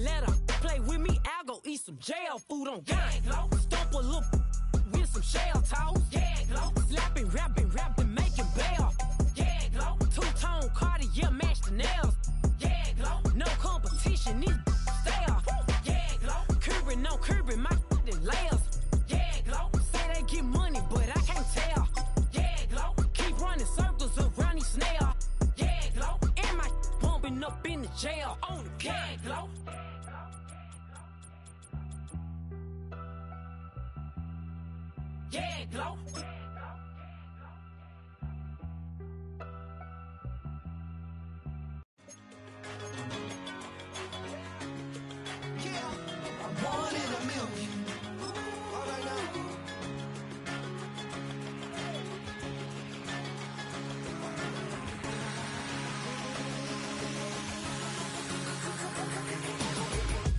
let her play with me, I'll go eat some jail food on gang. Stomp a little with some shell toes. Slapping, rapping, making bail. Two-tone Cartier match the nails. No competition, these stale. Curbing, no curbing, my layers. Say they get money, but I can't tell. Keep running circles around these snails. And my bumping up in the jail on the gang. Glow.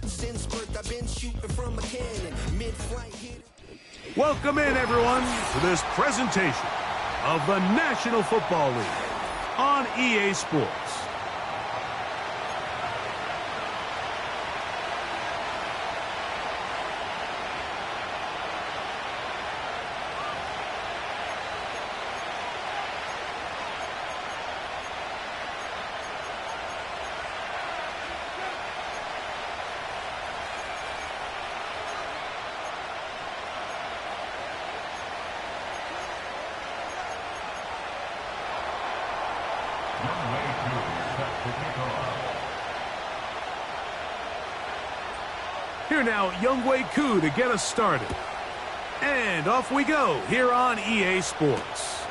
Since birth, I've been shooting from a cannon. Mid-flight hit. Welcome in, everyone, to this presentation of the National Football League on EA Sports. Here now, Younghoe Koo to get us started. And off we go here on EA Sports.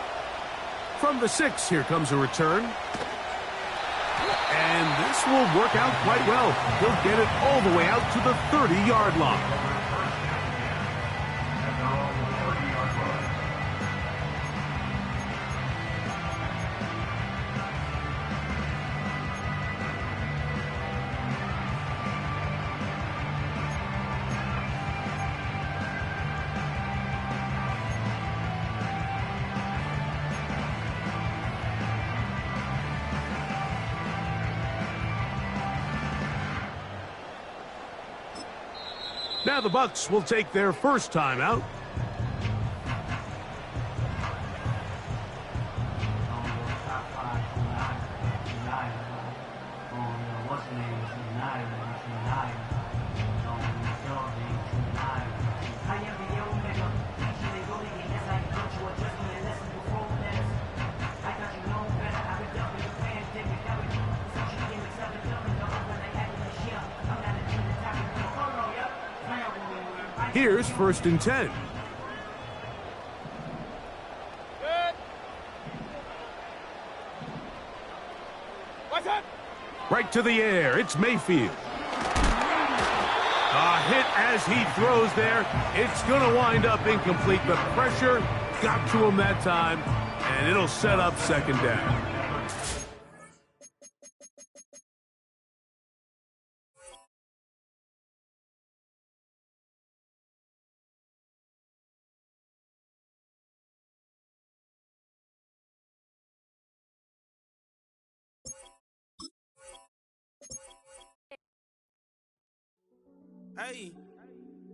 From the 6, here comes a return. And this will work out quite well. He'll get it all the way out to the 30-yard line. Now the Bucs will take their first time out. Here's 1st and 10. Right to the air, it's Mayfield. A hit as he throws there. It's going to wind up incomplete. The pressure got to him that time, and it'll set up 2nd down. Hey,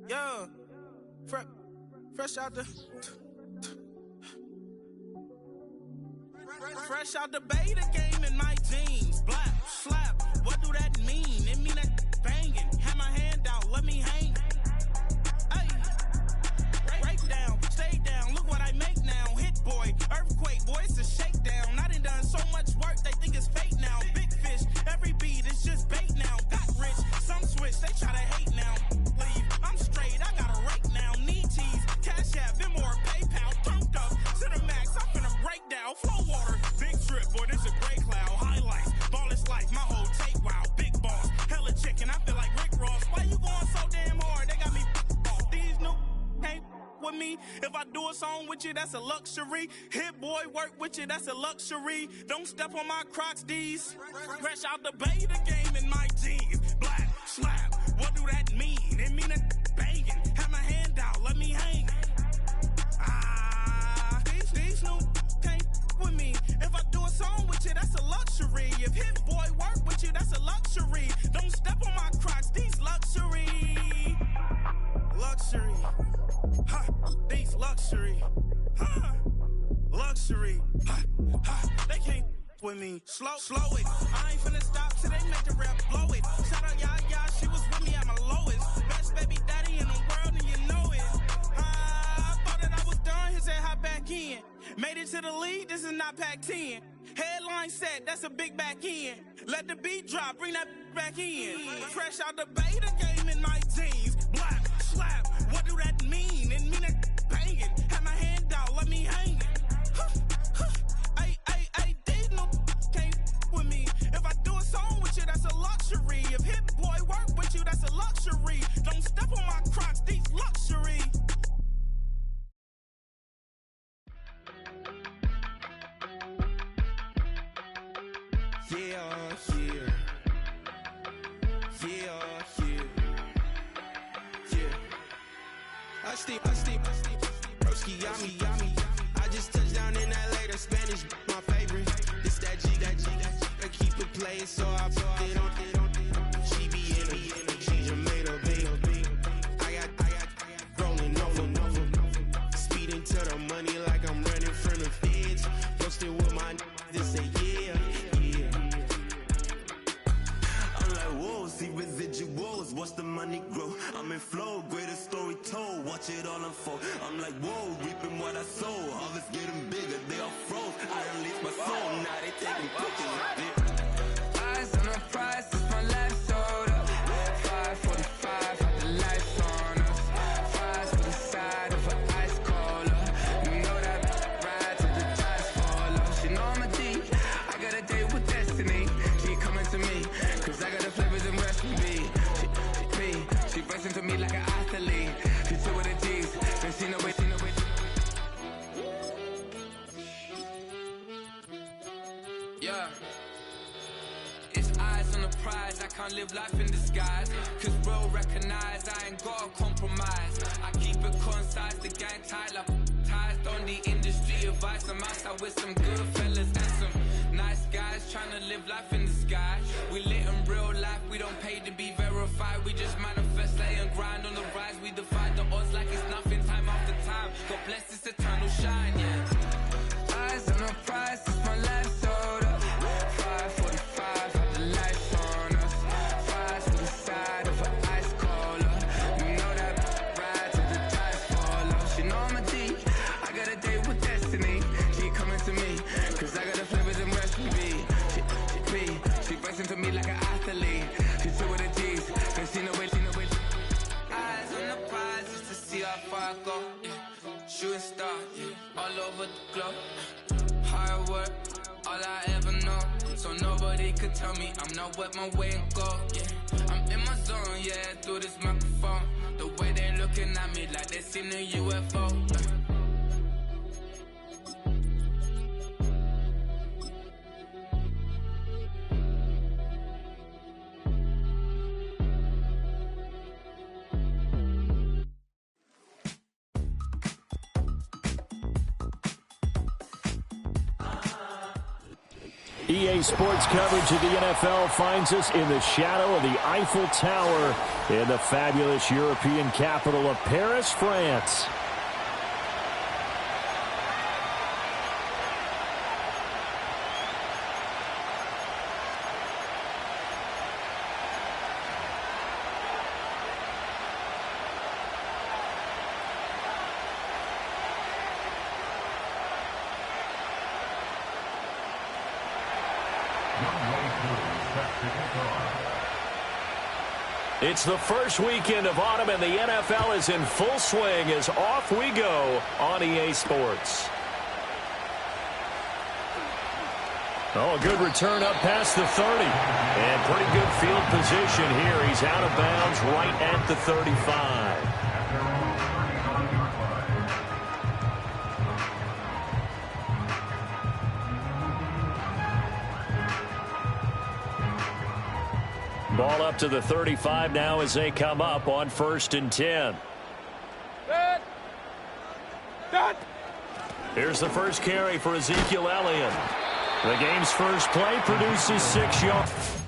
yo, fresh out the beta game in my jeans. Black, slap, what do that mean? It mean that banging. Have my hand out, let me hang. Hey, break down, stay down, look what I make now. Hit boy, earthquake, boy, it's a shakedown. I done so much work, they think it's fake now. Big fish, every beat is just bait now. Got rich, some switch, they try to hate now. Leave, I'm straight, I got a rake now. Need tease, cash app, Venmo or PayPal. Turned up to the max, I'm finna break down. Flow water, big trip, boy, this a gray cloud. Highlights, ball is life, my whole tape, wow. Big boss, hella chicken, I feel like Rick Ross. Why you going so damn hard? They got me off. These new can't with me. If I do a song with you, that's a luxury. Hit boy, work with you, that's a luxury. Don't step on my Crocs, D's. Fresh out the beta game in my jeans. Black, slap, what do that mean? It mean a banging. Have my hand out, let me hang. These new can't with me. If I do a song with you, that's a luxury. If hit boy, work with you, that's a luxury. Don't step on my Crocs, these me. Slow it. I ain't finna stop till they make the rap blow it. Shout out y'all, she was with me at my lowest. Best baby daddy in the world, and you know it. I thought that I was done, he said hop back in. Made it to the league, this is not Pac-10. Headline set, that's a big back end. Let the beat drop, bring that back in. Fresh out the beta game in my jeans. Black, slap, what do that mean? It mean that banging. Have my hand out, let me hang it. Ay, these no can't with me. If I do a song with you, that's a luxury. If Hit Boy work with you, that's a luxury. Don't step on my Crocs, these luxury. I steam, broski, yummy. I just touched down in LA, the Spanish, my favorite. This that G, I keep it playing, so I put it on. She be in a, she just made a big. I got rolling over. Speeding to the money like I'm running from the feds. Posted with my this say yeah. I'm like, whoa, see residuals, watch the money grow. I'm in flow, greatest story told, watch it all unfold. I'm like, whoa, reaping what I sow. Harvest getting bigger, they all froze. I unleashed my soul, now they taking pictures of it. Eyes on the prize, it's my last order. 5:45, had the lights on us. Fries for the side of an ice caller. You know that ride till the tires fall off. She know I'm a D, I got a date with destiny. She coming to me, cause I got the flavors and recipe. She racing to me like an athlete. She two with the G's, then she know it. Yeah. It's eyes on the prize, I can't live life in disguise. Cause bro recognize I ain't gotta compromise. I keep it concise, the gang tied up ties on the industry advice. I'm outside with some good fellas and some nice guys trying to live life in the sky. We lit in real life, we don't pay to be verified. We just manifest, lay and grind on the rise. We defy the odds like it's nothing, time after time. God bless this eternal shine, yeah. Eyes on the prize, it's my last order. 5:45, had the lights on us. Fries for the side of an ice caller. You know that ride till the tires fall off. She know I'm a D, I got a date with destiny. She coming to me, cause I got the flavors and recipe. She racing to me like an athlete. She two with the G's, then she know it. Eyes on the prize just to see how far I go. Yeah. Shooting star, yeah. All over the globe. Hard work, all I ever know. So nobody could tell me I'm not wet my way and go. Yeah, I'm in my zone, yeah, through this microphone. The way they looking at me like they seen a UFO. EA Sports coverage of the NFL finds us in the shadow of the Eiffel Tower in the fabulous European capital of Paris, France. It's the first weekend of autumn, and the NFL is in full swing as off we go on EA Sports. Oh, a good return up past the 30. And pretty good field position here. He's out of bounds right at the 35. Ball up to the 35 now as they come up on 1st and 10. Here's the first carry for Ezekiel Elliott. The game's first play produces 6 yards.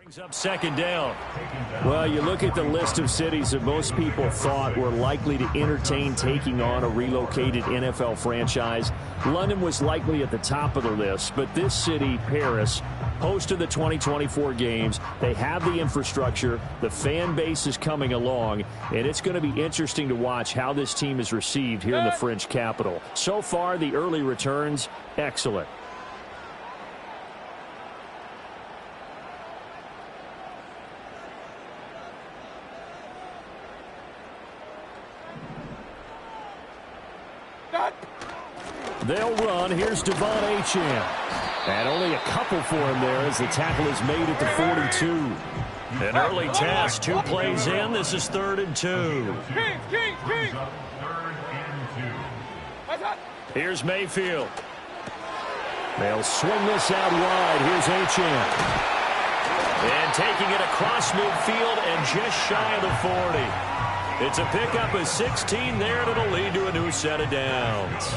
Brings up second down. Well, you look at the list of cities that most people thought were likely to entertain taking on a relocated NFL franchise. London was likely at the top of the list, but this city, Paris, host of the 2024 games, they have the infrastructure, the fan base is coming along, and it's going to be interesting to watch how this team is received here in the French capital. So far, the early returns, excellent. They'll run. Here's Devon Achane. And only a couple for him there as the tackle is made at the 42. An early test. 2 plays in. This is 3rd and 2. Here's Mayfield. They'll swing this out wide. Here's Achane. And taking it across midfield and just shy of the 40. It's a pickup of 16 there, and it'll lead to a new set of downs.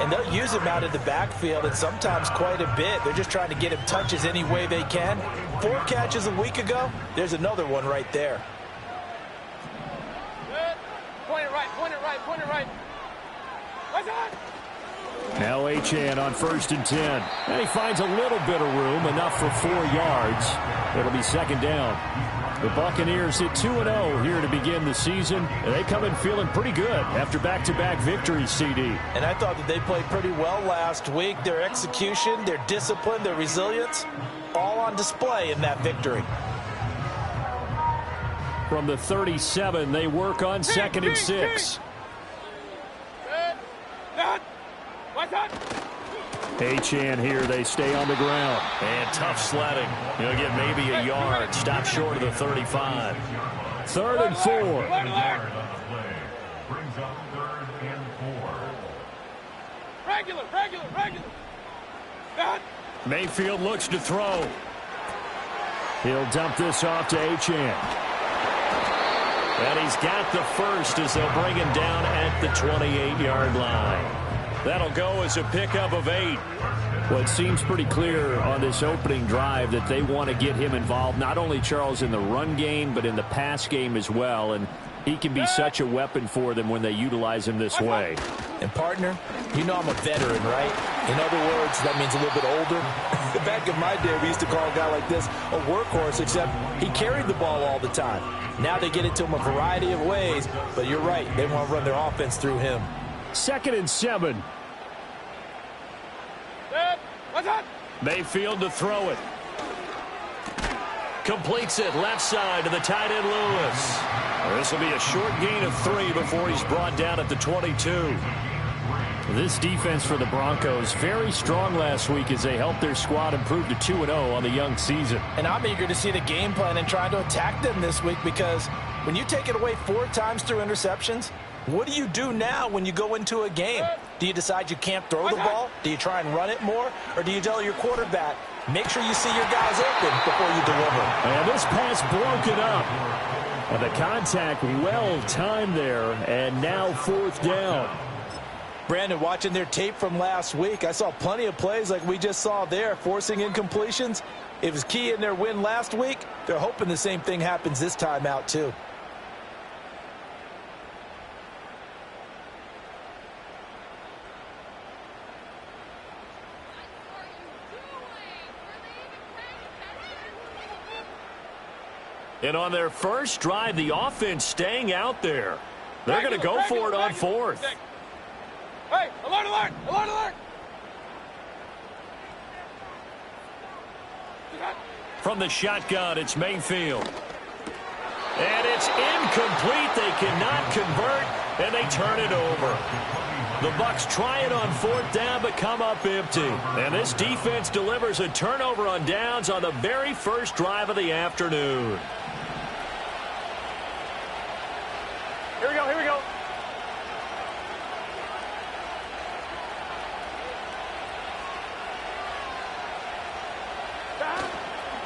And they'll use him out in the backfield, and sometimes quite a bit. They're just trying to get him touches any way they can. 4 catches a week ago. There's another one right there. Good. Point it right, point it right, point it right. What's that? Now Achane on 1st and 10. And he finds a little bit of room, enough for 4 yards. It'll be 2nd down. The Buccaneers hit 2-0 here to begin the season. And they come in feeling pretty good after back-to-back victories, CD. And I thought that they played pretty well last week. Their execution, their discipline, their resilience, all on display in that victory. From the 37, they work on 2nd and 6. What's that? Achane here, they stay on the ground. And tough sledding. He'll get maybe a yard. Stop short of the 35. 3rd and 4. Regular. Mayfield looks to throw. He'll dump this off to Achane. And he's got the first as they'll bring him down at the 28-yard line. That'll go as a pickup of 8. Well, it seems pretty clear on this opening drive that they want to get him involved, not only, Charles, in the run game, but in the pass game as well. And he can be such a weapon for them when they utilize him this way. And, partner, you know I'm a veteran, right? In other words, that means a little bit older. Back in my day, we used to call a guy like this a workhorse, except he carried the ball all the time. Now they get it to him a variety of ways, but you're right. They want to run their offense through him. 2nd and 7. What's that? Mayfield to throw it. Completes it left side to the tight end Lewis. This will be a short gain of 3 before he's brought down at the 22. This defense for the Broncos, very strong last week as they helped their squad improve to 2-0 on the young season. And I'm eager to see the game plan and try to attack them this week, because when you take it away 4 times through interceptions, what do you do now when you go into a game? Do you decide you can't throw the ball? Do you try and run it more? Or do you tell your quarterback, make sure you see your guys open before you deliver? And this pass broken up. And the contact well timed there, and now 4th down. Brandon, watching their tape from last week, I saw plenty of plays like we just saw there, forcing incompletions. It was key in their win last week. They're hoping the same thing happens this time out, too. And on their first drive, the offense staying out there. They're going to go for it on 4th. Hey, alert, alert, alert, alert. From the shotgun, it's Mayfield. And it's incomplete. They cannot convert, and they turn it over. The Bucs try it on 4th down, but come up empty. And this defense delivers a turnover on downs on the very first drive of the afternoon. Here we go, here we go.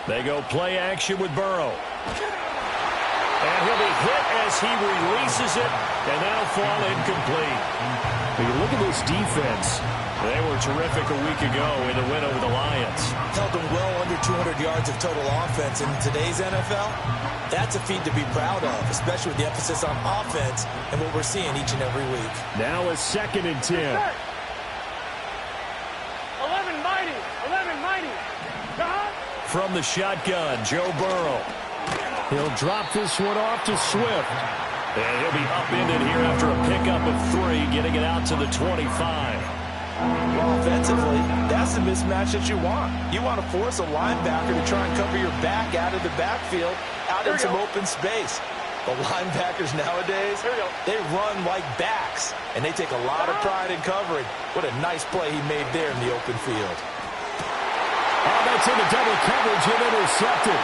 They go play action with Burrow. And he'll be hit as he releases it, and that'll fall incomplete. When you look at this defense, they were terrific a week ago in the win over the Lions. Held them well under 200 yards of total offense. In today's NFL, that's a feat to be proud of, especially with the emphasis on offense and what we're seeing each and every week. Now a 2nd and 10. 11 mighty. 11 mighty. From the shotgun, Joe Burrow. He'll drop this one off to Swift. And he'll be upended here after a pickup of 3, getting it out to the 25. Well, offensively, that's the mismatch that you want. You want to force a linebacker to try and cover your back out of the backfield, out in some open space. The linebackers nowadays, they run like backs, and they take a lot of pride in covering. What a nice play he made there in the open field. And that's in the double coverage and intercepted.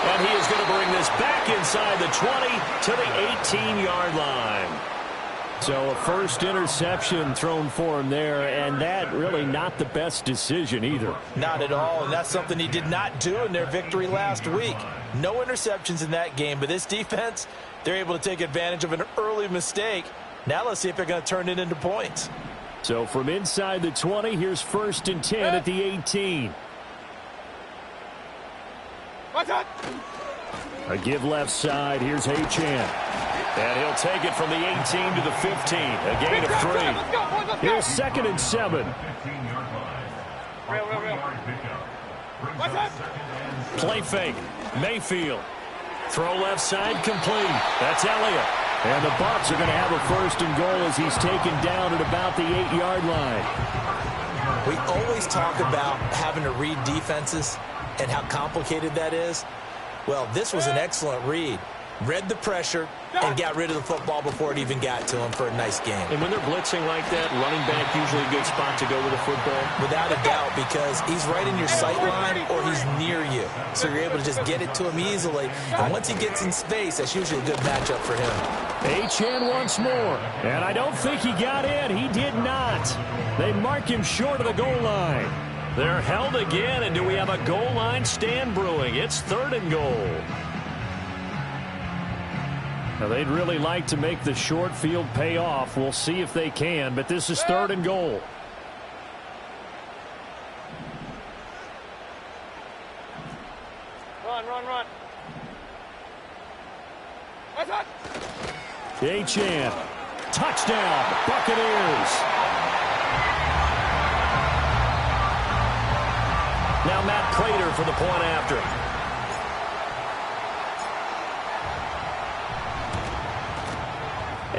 And he is going to bring this back inside the 20 to the 18-yard line. So a first interception thrown for him there, and that really not the best decision either. Not at all, and that's something he did not do in their victory last week. No interceptions in that game, but this defense, they're able to take advantage of an early mistake. Now let's see if they're going to turn it into points. So from inside the 20, here's 1st and 10 at the 18. A give left side. Here's Achane. And he'll take it from the 18 to the 15. A gain of 3. Here's 2nd and 7. Play fake. Mayfield. Throw left side complete. That's Elliott. And the Bucs are going to have a 1st and goal as he's taken down at about the 8-yard line. We always talk about having to read defenses and how complicated that is. Well, this was an excellent read. Read the pressure and got rid of the football before it even got to him for a nice game. And when they're blitzing like that, running back usually a good spot to go with a football? Without a doubt, because he's right in your sight line or he's near you. So you're able to just get it to him easily. And once he gets in space, that's usually a good matchup for him. Achane once more. And I don't think he got in. He did not. They mark him short of the goal line. They're held again, and do we have a goal line stand brewing? It's 3rd and goal. Now, they'd really like to make the short field pay off. We'll see if they can, but this is 3rd and goal. Run. Achane. Touchdown, Buccaneers. Now Matt Prater for the point after.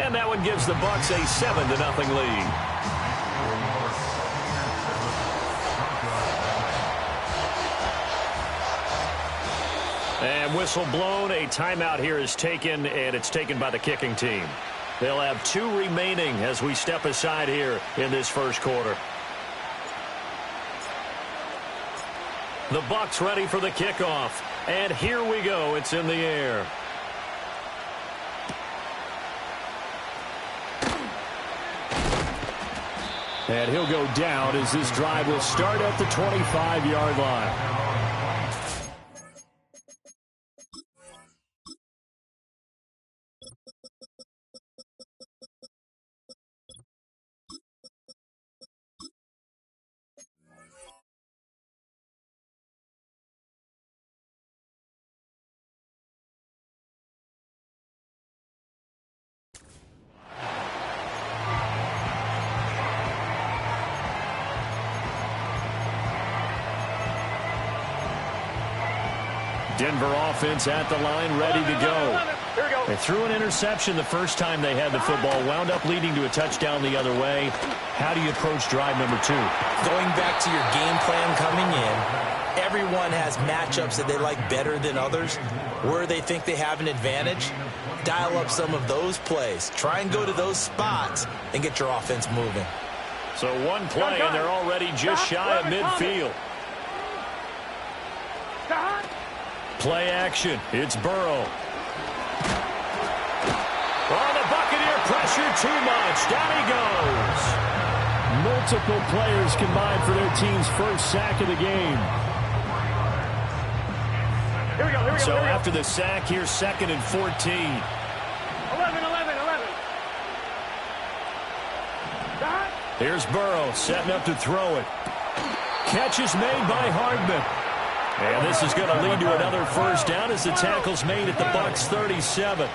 And that one gives the Bucs a 7-0 lead. And whistle blown. A timeout here is taken, and it's taken by the kicking team. They'll have 2 remaining as we step aside here in this first quarter. The Bucs ready for the kickoff. And here we go. It's in the air. And he'll go down as this drive will start at the 25-yard line. Denver offense at the line, ready to go. They threw an interception the first time they had the football, wound up leading to a touchdown the other way. How do you approach drive number 2? Going back to your game plan coming in, everyone has matchups that they like better than others. Where they think they have an advantage, dial up some of those plays. Try and go to those spots and get your offense moving. So one play, and they're already just shy of midfield. Play action. It's Burrow. Oh, the Buccaneer pressure too much. Down he goes. Multiple players combined for their team's first sack of the game. Here we go. So after the sack, here's 2nd and 14. 11. Here's Burrow setting up to throw it. Catch is made by Hardman. And this is going to lead to another first down as the tackle's made at the Bucs 37.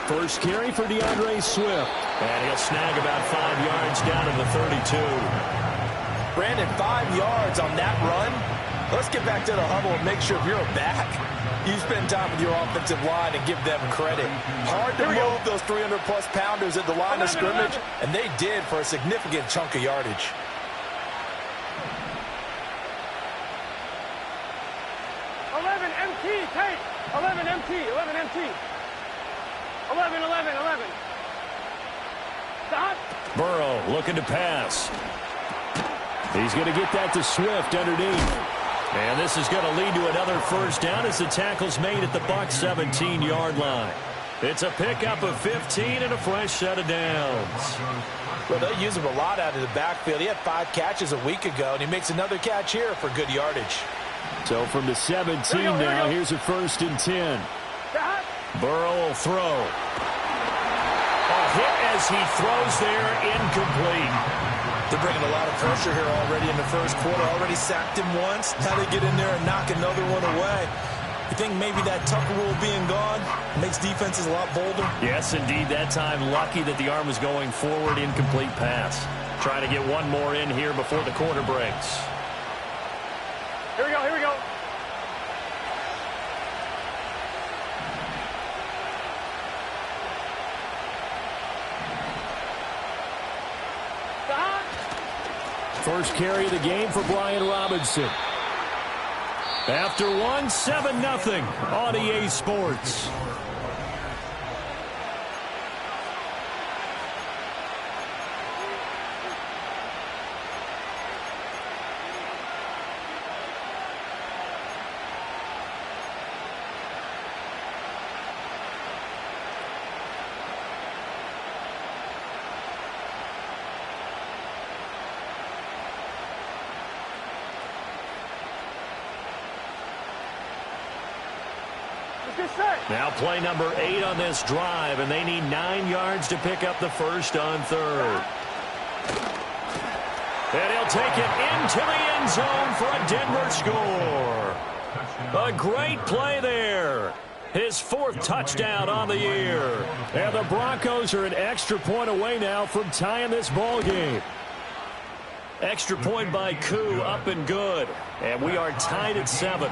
First carry for DeAndre Swift. And he'll snag about 5 yards down to the 32. Brandon, 5 yards on that run. Let's get back to the huddle and make sure if you're a back, you spend time with your offensive line and give them credit. Hard to move those 300-plus pounders at the line of scrimmage, and they did for a significant chunk of yardage. Tate. 11 MT. 11 MT. 11. Stop. Burrow looking to pass. He's going to get that to Swift underneath. And this is going to lead to another first down as the tackle's made at the Bucs 17-yard line. It's a pickup of 15 and a fresh set of downs. Well, they use him a lot out of the backfield. He had 5 catches a week ago, and he makes another catch here for good yardage. So from the 17 now, here's a 1st and 10. Burrow will throw. A hit as he throws there, incomplete. They're bringing a lot of pressure here already in the first quarter. Already sacked him once. How to get in there and knock another one away. You think maybe that Tucker rule being gone makes defenses a lot bolder? Yes, indeed. That time, lucky that the arm was going forward, incomplete pass. Trying to get one more in here before the quarter breaks. Here we go. First carry of the game for Brian Robinson. After 7-0 on EA Sports. Now play number 8 on this drive, and they need 9 yards to pick up the first on 3rd. And he'll take it into the end zone for a Denver score. A great play there. His 4th touchdown on the year. And the Broncos are an extra point away now from tying this ball game. Extra point by Koo, up and good. And we are tied at 7.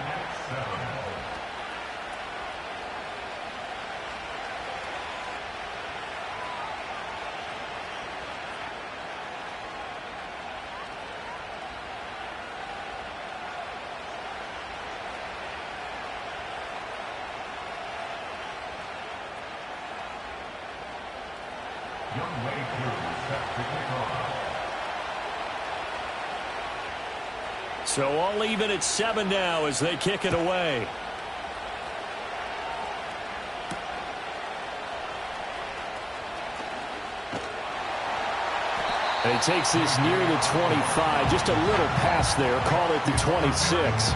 So all even at 7 now as they kick it away. And he takes this near the 25. Just a little pass there. Call it the 26.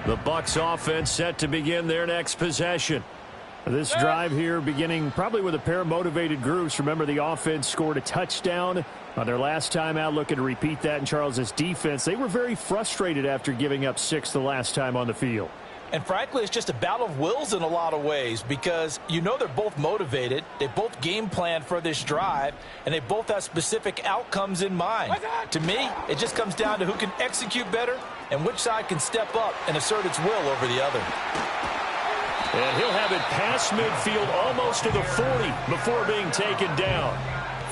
The Bucs offense set to begin their next possession. This drive here beginning probably with a pair of motivated groups. Remember, the offense scored a touchdown on their last time out. Looking to repeat that in Charles's defense. They were very frustrated after giving up 6 the last time on the field. And frankly, it's just a battle of wills in a lot of ways because you know they're both motivated. They both game plan for this drive, and they both have specific outcomes in mind. To me, it just comes down to who can execute better and which side can step up and assert its will over the other. And he'll have it past midfield almost to the 40 before being taken down.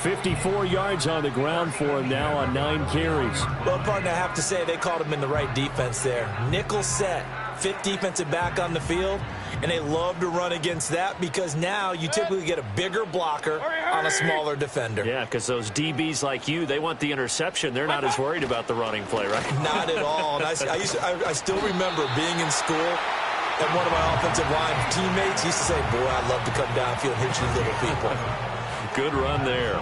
54 yards on the ground for him now on 9 carries. Well, partner, I have to say they called him in the right defense there. Nickel set, 5th defensive back on the field, and they love to run against that because now you typically get a bigger blocker on a smaller defender. Yeah, because those DBs like you, they want the interception. They're not as worried about the running play, right? Not at all. And I still remember being in school, And one of my offensive line teammates used to say, boy, I'd love to come downfield and hit you little people. Good run there.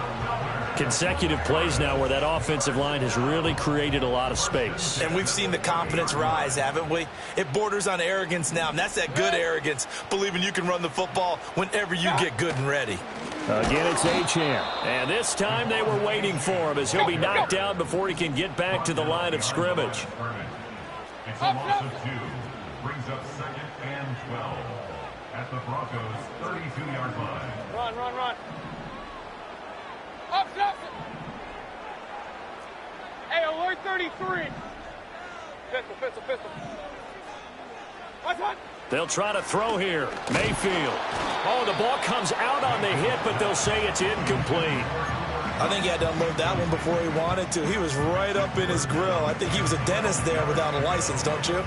Consecutive plays now where that offensive line has really created a lot of space. And we've seen the confidence rise, haven't we? It borders on arrogance now, and that's that good arrogance, believing you can run the football whenever you get good and ready. Again, it's Achane. And this time they were waiting for him as he'll be knocked down before he can get back to the line of scrimmage. It's a loss of 2. Brings up 2nd and 12 at the Broncos' 32-yard line. Run, run, run. Up, up. Hey, alert 33. Pistol, pistol, pistol. Watch, watch. They'll try to throw here. Mayfield. Oh, the ball comes out on the hit, but they'll say it's incomplete. I think he had to unload that one before he wanted to. He was right up in his grill. I think he was a dentist there without a license, don't you?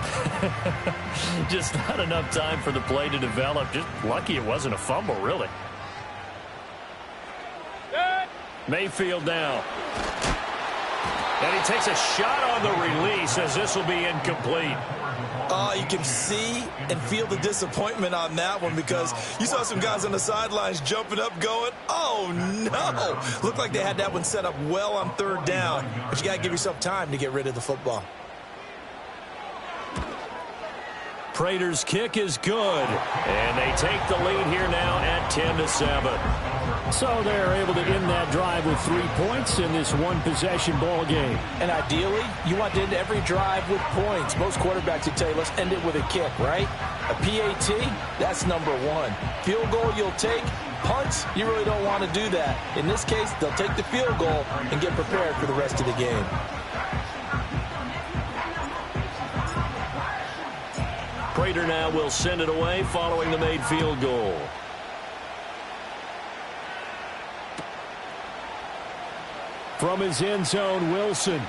Just not enough time for the play to develop. Just lucky it wasn't a fumble, really. Mayfield now. And he takes a shot on the release as this will be incomplete. You can see and feel the disappointment on that one because you saw some guys on the sidelines jumping up going, oh, no. Looked like they had that one set up well on 3rd down. But you got to give yourself time to get rid of the football. Prater's kick is good. And they take the lead here now at 10-7. So they're able to end that drive with 3 points in this one-possession ball game. And ideally, you want to end every drive with points. Most quarterbacks would tell you, let's end it with a kick, right? A PAT, that's number 1. Field goal you'll take. Punts, you really don't want to do that. In this case, they'll take the field goal and get prepared for the rest of the game. Prater now will send it away following the made field goal. From his end zone, Wilson.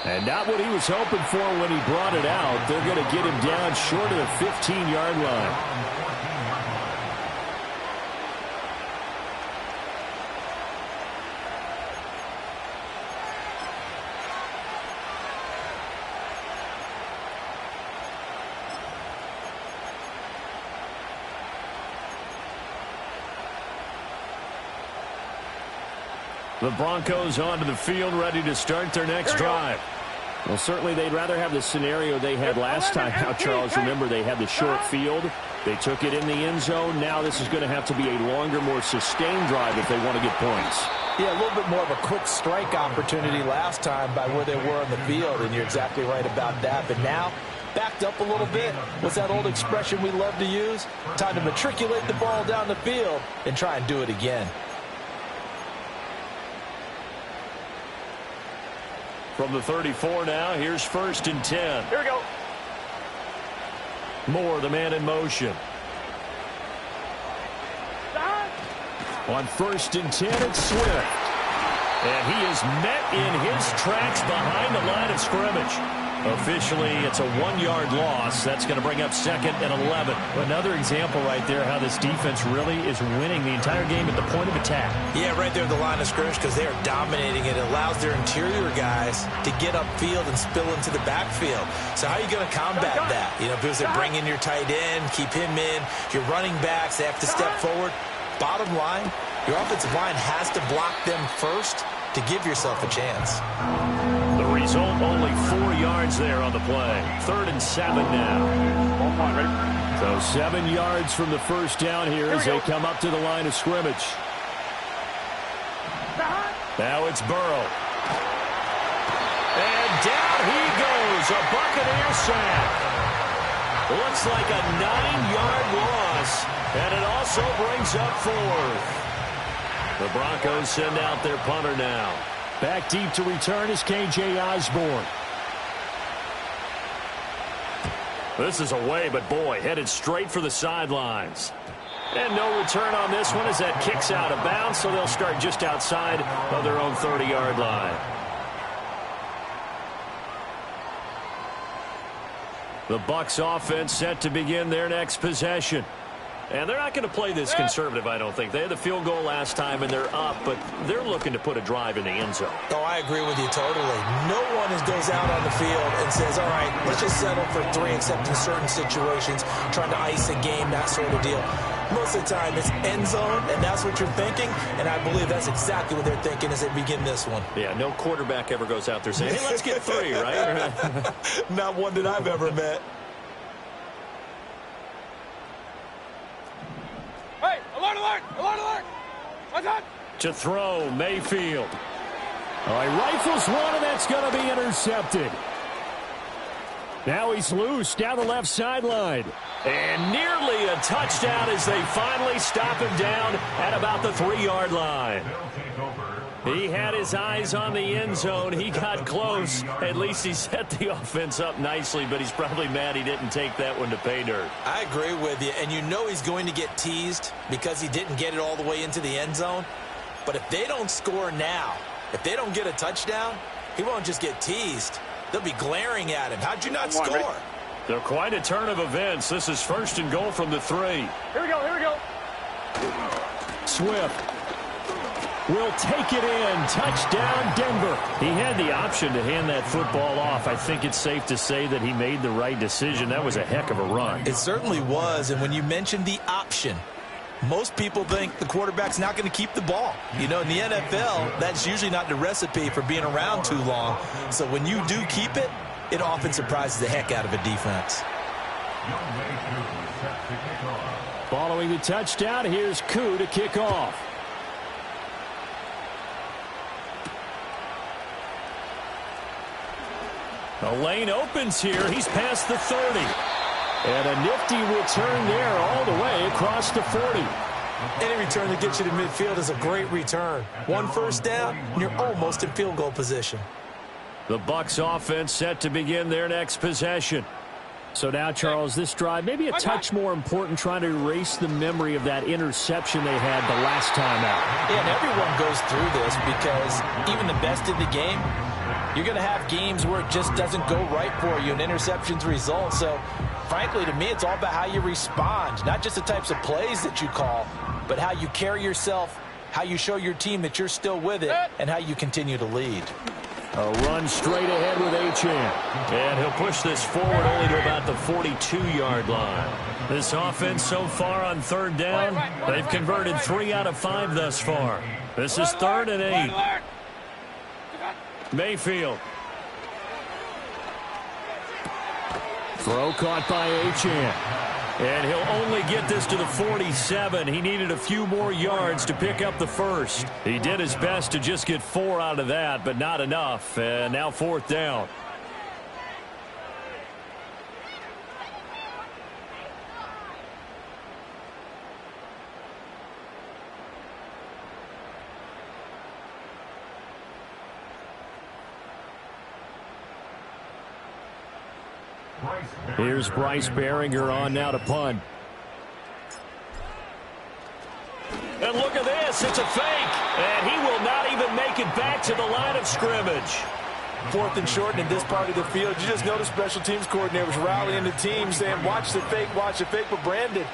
And not what he was hoping for when he brought it out. They're going to get him down short of the 15-yard line. The Broncos onto the field, ready to start their next drive. Well, certainly they'd rather have the scenario they had last time out, Charles. Remember, they had the short field. They took it in the end zone. Now this is going to have to be a longer, more sustained drive if they want to get points. Yeah, a little bit more of a quick strike opportunity last time by where they were on the field, and you're exactly right about that. But now, backed up a little bit. What's that old expression we love to use? Time to matriculate the ball down the field and try and do it again. From the 34 now, here's 1st and 10. Here we go. Moore, the man in motion. On 1st and 10, it's Swift. And he is met in his tracks behind the line of scrimmage. Officially, it's a 1-yard loss. That's going to bring up 2nd and 11. Another example right there how this defense really is winning the entire game at the point of attack. Yeah, right there at the line of scrimmage because they are dominating it. It allows their interior guys to get upfield and spill into the backfield. So how are you going to combat that? You know, because they bring in your tight end, keep him in. Your running backs, they have to step forward. Bottom line, your offensive line has to block them first to give yourself a chance. The result, only 4 yards there on the play. 3rd and 7 now. So 7 yards from the first down here as they come up to the line of scrimmage. Now it's Burrow. And down he goes. A Buccaneer sack. Looks like a 9-yard loss. And it also brings up 4th. The Broncos send out their punter now. Back deep to return is K.J. Osborne. This is away, but boy, headed straight for the sidelines. And no return on this one as that kicks out of bounds, so they'll start just outside of their own 30-yard line. The Bucs offense set to begin their next possession. And they're not going to play this conservative, I don't think. They had the field goal last time, and they're up, but they're looking to put a drive in the end zone. Oh, I agree with you totally. No one goes out on the field and says, all right, let's just settle for 3, except in certain situations, trying to ice a game, that sort of deal. Most of the time, it's end zone, and that's what you're thinking, and I believe that's exactly what they're thinking as they begin this one. Yeah, no quarterback ever goes out there saying, hey, let's get 3, right? Not one that I've ever met. Hey, alert, alert, alert, alert. What's up? To throw, Mayfield. All right, rifles one, and that's going to be intercepted. Now he's loose down the left sideline. And nearly a touchdown as they finally stop him down at about the 3-yard line. He had his eyes on the end zone. He got close. At least he set the offense up nicely, but he's probably mad he didn't take that one to pay dirt. I agree with you, and you know he's going to get teased because he didn't get it all the way into the end zone. But if they don't score now, if they don't get a touchdown, he won't just get teased. They'll be glaring at him. How'd you not score? They're quite a turn of events. This is 1st and goal from the 3. Here we go, here we go. Swift will take it in. Touchdown, Denver. He had the option to hand that football off. I think it's safe to say that he made the right decision. That was a heck of a run. It certainly was, and when you mentioned the option, most people think the quarterback's not going to keep the ball. You know, in the NFL, that's usually not the recipe for being around too long. So when you do keep it, it often surprises the heck out of a defense. Following the touchdown, here's Koo to kick off. The lane opens here. He's past the 30. And a nifty return there all the way across the 40. Any return that gets you to midfield is a great return. 1 first down, and you're almost in field goal position. The Bucs offense set to begin their next possession. So now, Charles, this drive maybe a touch more important, trying to erase the memory of that interception they had the last time out. Yeah, and everyone goes through this because even the best in the game, you're going to have games where it just doesn't go right for you and interceptions result. So, frankly, to me, it's all about how you respond, not just the types of plays that you call, but how you carry yourself, how you show your team that you're still with it, and how you continue to lead. A run straight ahead with Achane. And he'll push this forward only to about the 42-yard line. This offense so far on 3rd down, they've converted 3 out of 5 thus far. This is 3rd and 8. Mayfield. Throw caught by Achane. And he'll only get this to the 47. He needed a few more yards to pick up the first. He did his best to just get 4 out of that, but not enough. And now 4th down. Here's Bryce Behringer on now to punt. And look at this. It's a fake. And he will not even make it back to the line of scrimmage. 4th and short, and in this part of the field, you just notice special teams coordinators rallying the team saying, watch the fake, but Brandon,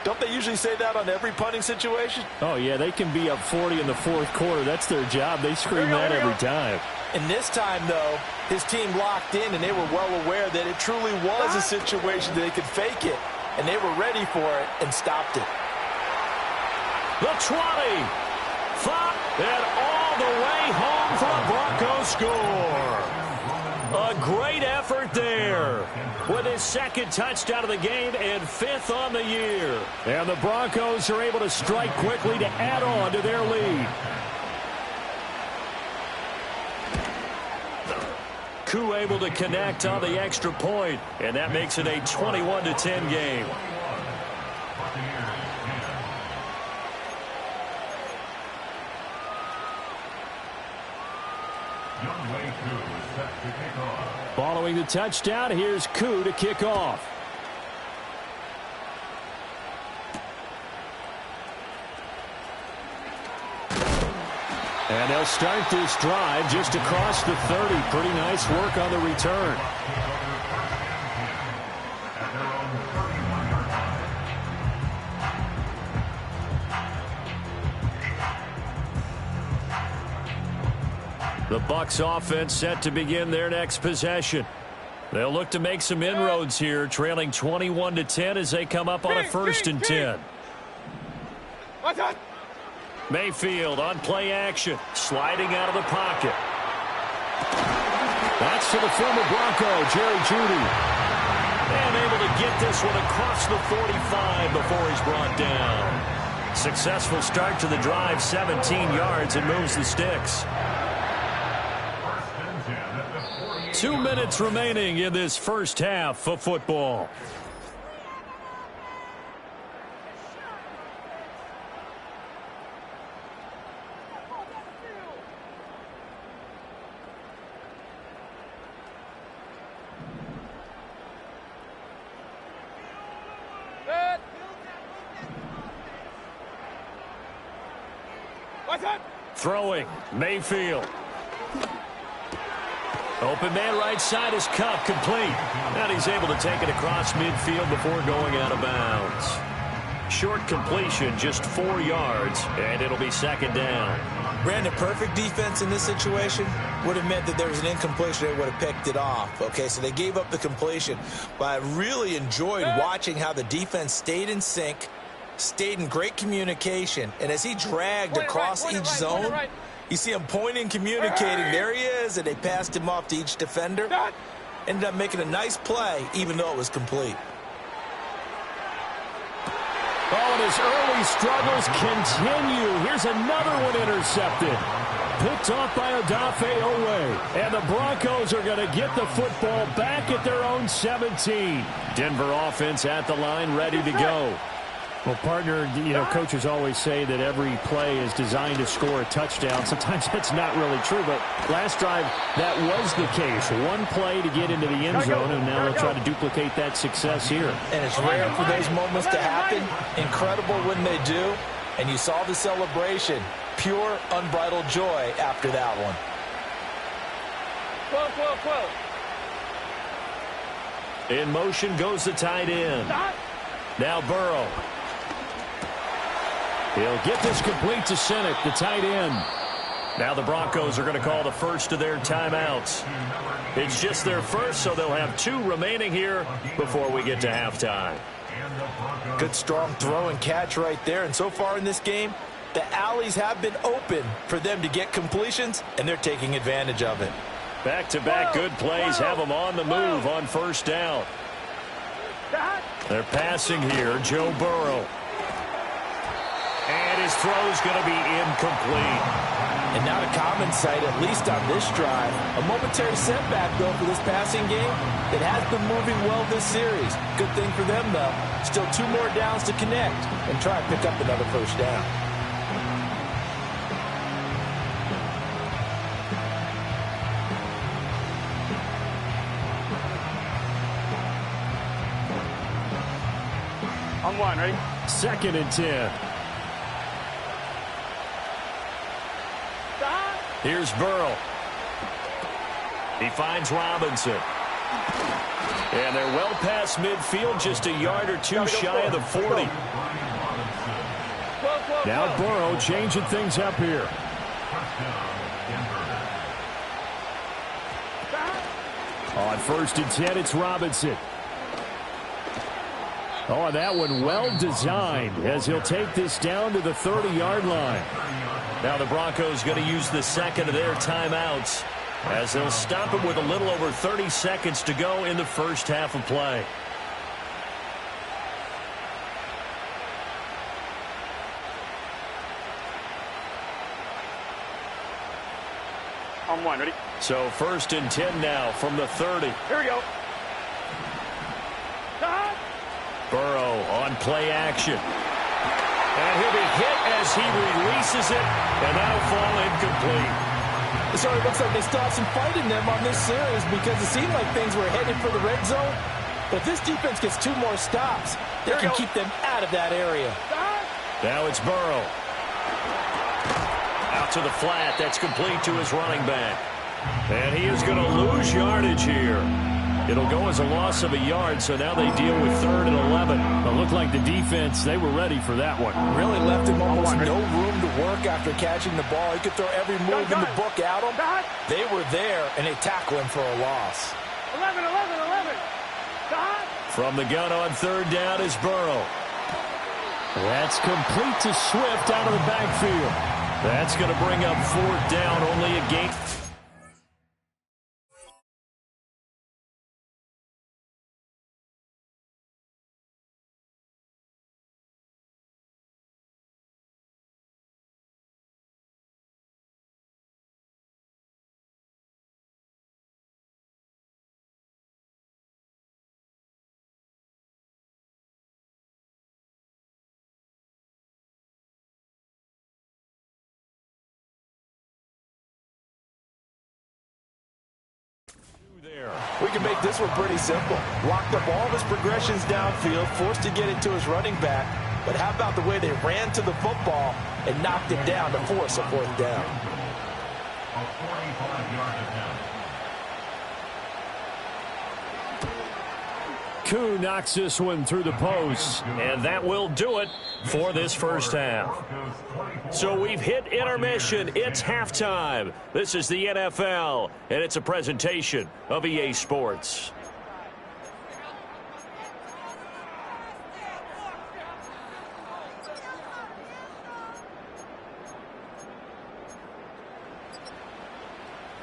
don't they usually say that on every punting situation? Oh, yeah, they can be up 40 in the 4th quarter. That's their job. They scream that every time. And this time, though, his team locked in, and they were well aware that it truly was a situation that they could fake it, and they were ready for it and stopped it. The 20, 5, and all the way home for a Broncos score. A great effort there with his 2nd touchdown of the game and 5th on the year. And the Broncos are able to strike quickly to add on to their lead. Koo able to connect on the extra point, and that makes it a 21-10 game. Following the touchdown, here's Koo to kick off. And they'll start this drive just across the 30. Pretty nice work on the return. The Bucs offense set to begin their next possession. They'll look to make some inroads here, trailing 21-10 as they come up on a 1st and 10. Mayfield on play action, sliding out of the pocket. That's to the former Bronco, Jerry Jeudy. And able to get this one across the 45 before he's brought down. Successful start to the drive, 17 yards, and moves the sticks. 2 minutes remaining in this first half of football. Throwing, Mayfield. Open man right side is Cup, complete. And he's able to take it across midfield before going out of bounds. Short completion, just 4 yards, and it'll be 2nd down. Brandon, perfect defense in this situation would have meant that there was an incompletion. They would have picked it off. Okay, so they gave up the completion. But I really enjoyed watching how the defense stayed in sync, stayed in great communication, and as he dragged across each zone, you see him pointing, communicating. There he is, and they passed him off to each defender. Ended up making a nice play, even though it was complete. Oh, and his early struggles continue. Here's another one intercepted. Picked off by Odafe Owe. And the Broncos are going to get the football back at their own 17. Denver offense at the line, ready to go. Well, partner, coaches always say that every play is designed to score a touchdown. Sometimes that's not really true, but last drive, that was the case. One play to get into the end zone, and now they'll try to duplicate that success here. And it's rare for those moments to happen. Incredible when they do. And you saw the celebration. Pure, unbridled joy after that one. In motion goes the tight end. Now Burrow. He'll get this complete to Sinek, the tight end. Now the Broncos are going to call the first of their timeouts. It's just their first, so they'll have 2 remaining here before we get to halftime. Good strong throw and catch right there. And so far in this game, the alleys have been open for them to get completions, and they're taking advantage of it. Back-to-back good plays have them on the move on 1st down. They're passing here, Joe Burrow. And his throw's going to be incomplete. And not a common sight, at least on this drive. A momentary setback, though, for this passing game that has been moving well this series. Good thing for them, though. Still 2 more downs to connect and try and pick up another 1st down. On 1, ready? 2nd and 10. Here's Burrow. He finds Robinson. And they're well past midfield, just a yard or 2 shy of the 40. Now Burrow changing things up here. On 1st and 10, it's Robinson. Oh, and that one well designed as he'll take this down to the 30-yard line. Now the Broncos going to use the 2nd of their timeouts as they'll stop it with a little over 30 seconds to go in the 1st half of play. On 1, ready? So 1st and 10 now from the 30. Here we go. Burrow on play action. And he'll be hit as he releases it, and that'll fall incomplete. So it looks like they still have some fight in them on this series because it seemed like things were headed for the red zone. But if this defense gets 2 more stops, they can keep them out of that area. Now it's Burrow. Out to the flat. That's complete to his running back. And he is going to lose yardage here. It'll go as a loss of a yard, so now they deal with 3rd and 11. It looked like the defense, they were ready for that one. Really left him almost no room to work after catching the ball. He could throw every move in the book at him. They were there, and they tackle him for a loss. 11. From the gun on 3rd down is Burrow. That's complete to Swift out of the backfield. That's going to bring up 4th down, only a gain. We can make this one pretty simple. Locked up all of his progressions downfield, forced to get it to his running back. But how about the way they ran to the football and knocked it down to force a 4th down? A 45-yard attempt. Koo knocks this one through the post, and that will do it for this first half. So we've hit intermission. It's halftime. This is the NFL, and it's a presentation of EA Sports.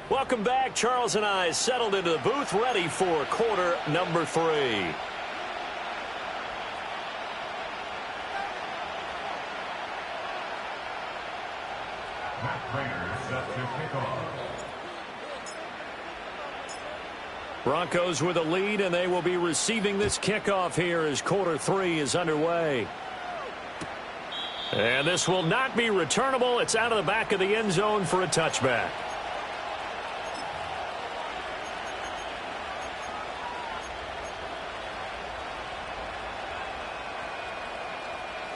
Welcome back. Charles and I settled into the booth, ready for quarter number 3. Matt Prater set to kick off. Broncos with a lead, and they will be receiving this kickoff here as quarter 3 is underway. And this will not be returnable. It's out of the back of the end zone for a touchback.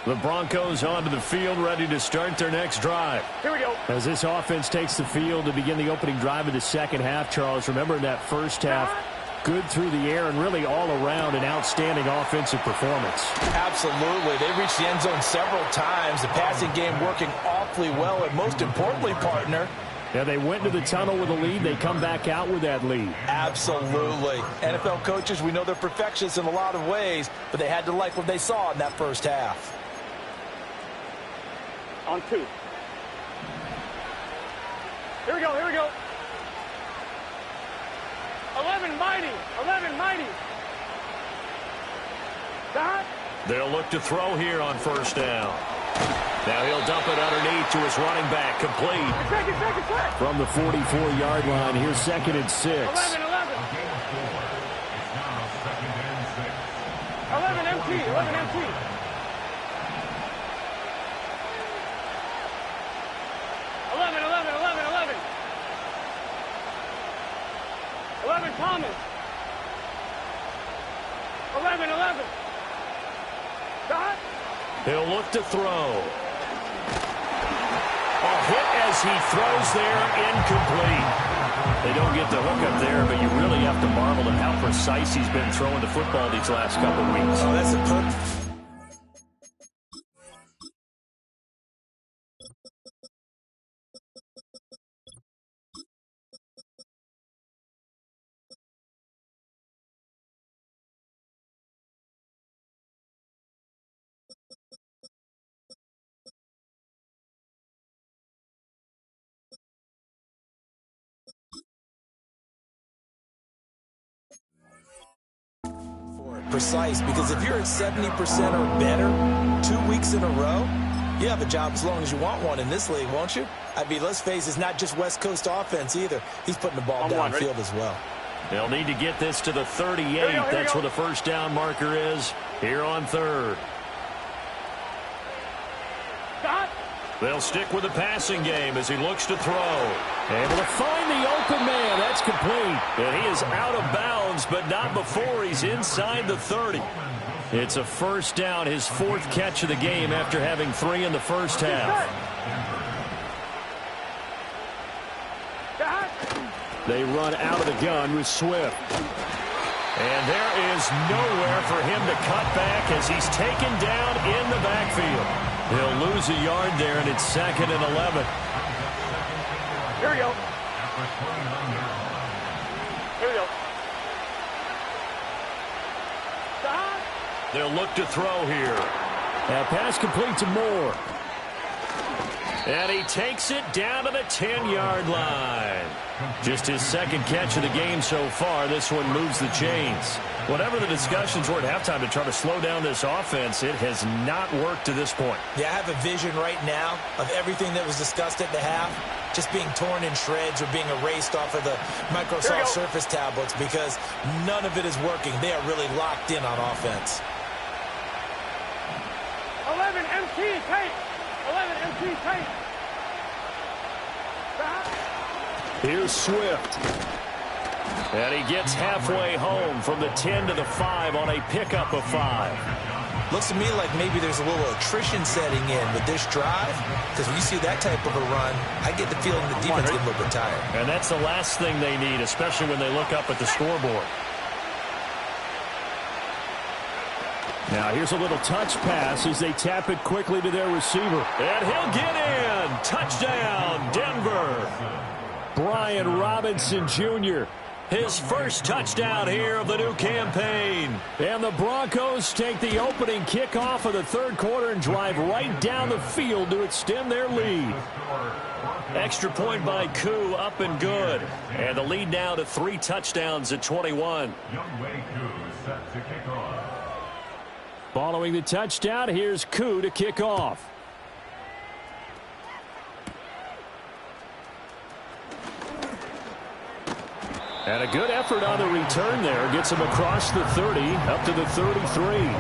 The Broncos onto the field, ready to start their next drive. Here we go. As this offense takes the field to begin the opening drive of the second half, Charles, remember in that first half, good through the air and really all around an outstanding offensive performance. Absolutely. They reached the end zone several times. The passing game working awfully well, and most importantly, partner, yeah, they went to the tunnel with a lead. They come back out with that lead. Absolutely. NFL coaches, we know they're perfectionists in a lot of ways, but they had to like what they saw in that first half. On 2. Here we go. 11 mighty. Dot. They'll look to throw here on first down. Now he'll dump it underneath to his running back, complete. Check. From the 44-yard line, here's 2nd and 6. 11. 11 empty. 11 Thomas. 11. Dot. He'll look to throw. A hit as he throws there, incomplete. They don't get the hook up there, but you really have to marvel at how precise he's been throwing the football these last couple of weeks. Oh, that's a perfect. Precise, because if you're at 70% or better 2 weeks in a row, you have a job as long as you want one in this league, won't you? I mean, let's face it, it's not just West Coast offense either. He's putting the ball downfield as well. They'll need to get this to the 38. That's where the first down marker is here on 3rd. Dot. They'll stick with the passing game as he looks to throw. Able to find the open man. That's complete. And he is out of bounds, but not before he's inside the 30. It's a first down, his 4th catch of the game after having 3 in the first half. They run out of the gun with Swift. And there is nowhere for him to cut back as he's taken down in the backfield. He'll lose a yard there, and it's 2nd and 11. Here we go. Here we go. Stop. They'll look to throw here. Now pass complete to Moore. And he takes it down to the 10-yard line. Just his 2nd catch of the game so far. This one moves the chains. Whatever the discussions were at halftime to try to slow down this offense, it has not worked to this point. Yeah, I have a vision right now of everything that was discussed at the half just being torn in shreds or being erased off of the Microsoft Surface tablets because none of it is working. They are really locked in on offense. 11 MT tape. 11 MT tape. Here's Swift. And he gets halfway home from the 10 to the 5 on a pickup of 5. Looks to me like maybe there's a little attrition setting in with this drive because when you see that type of a run, I get the feeling the defense get a little bit tired. And that's the last thing they need, especially when they look up at the scoreboard. Now here's a little touch pass as they tap it quickly to their receiver. And he'll get in. Touchdown, Denver. Brian Robinson Jr., his first touchdown here of the new campaign. And the Broncos take the opening kickoff of the 3rd quarter and drive right down the field to extend their lead. Extra point by Koo, up and good. And the lead now to 3 touchdowns at 21. Youngway Koo set to kick off. Following the touchdown, here's Koo to kick off. And a good effort on the return there. Gets him across the 30, up to the 33.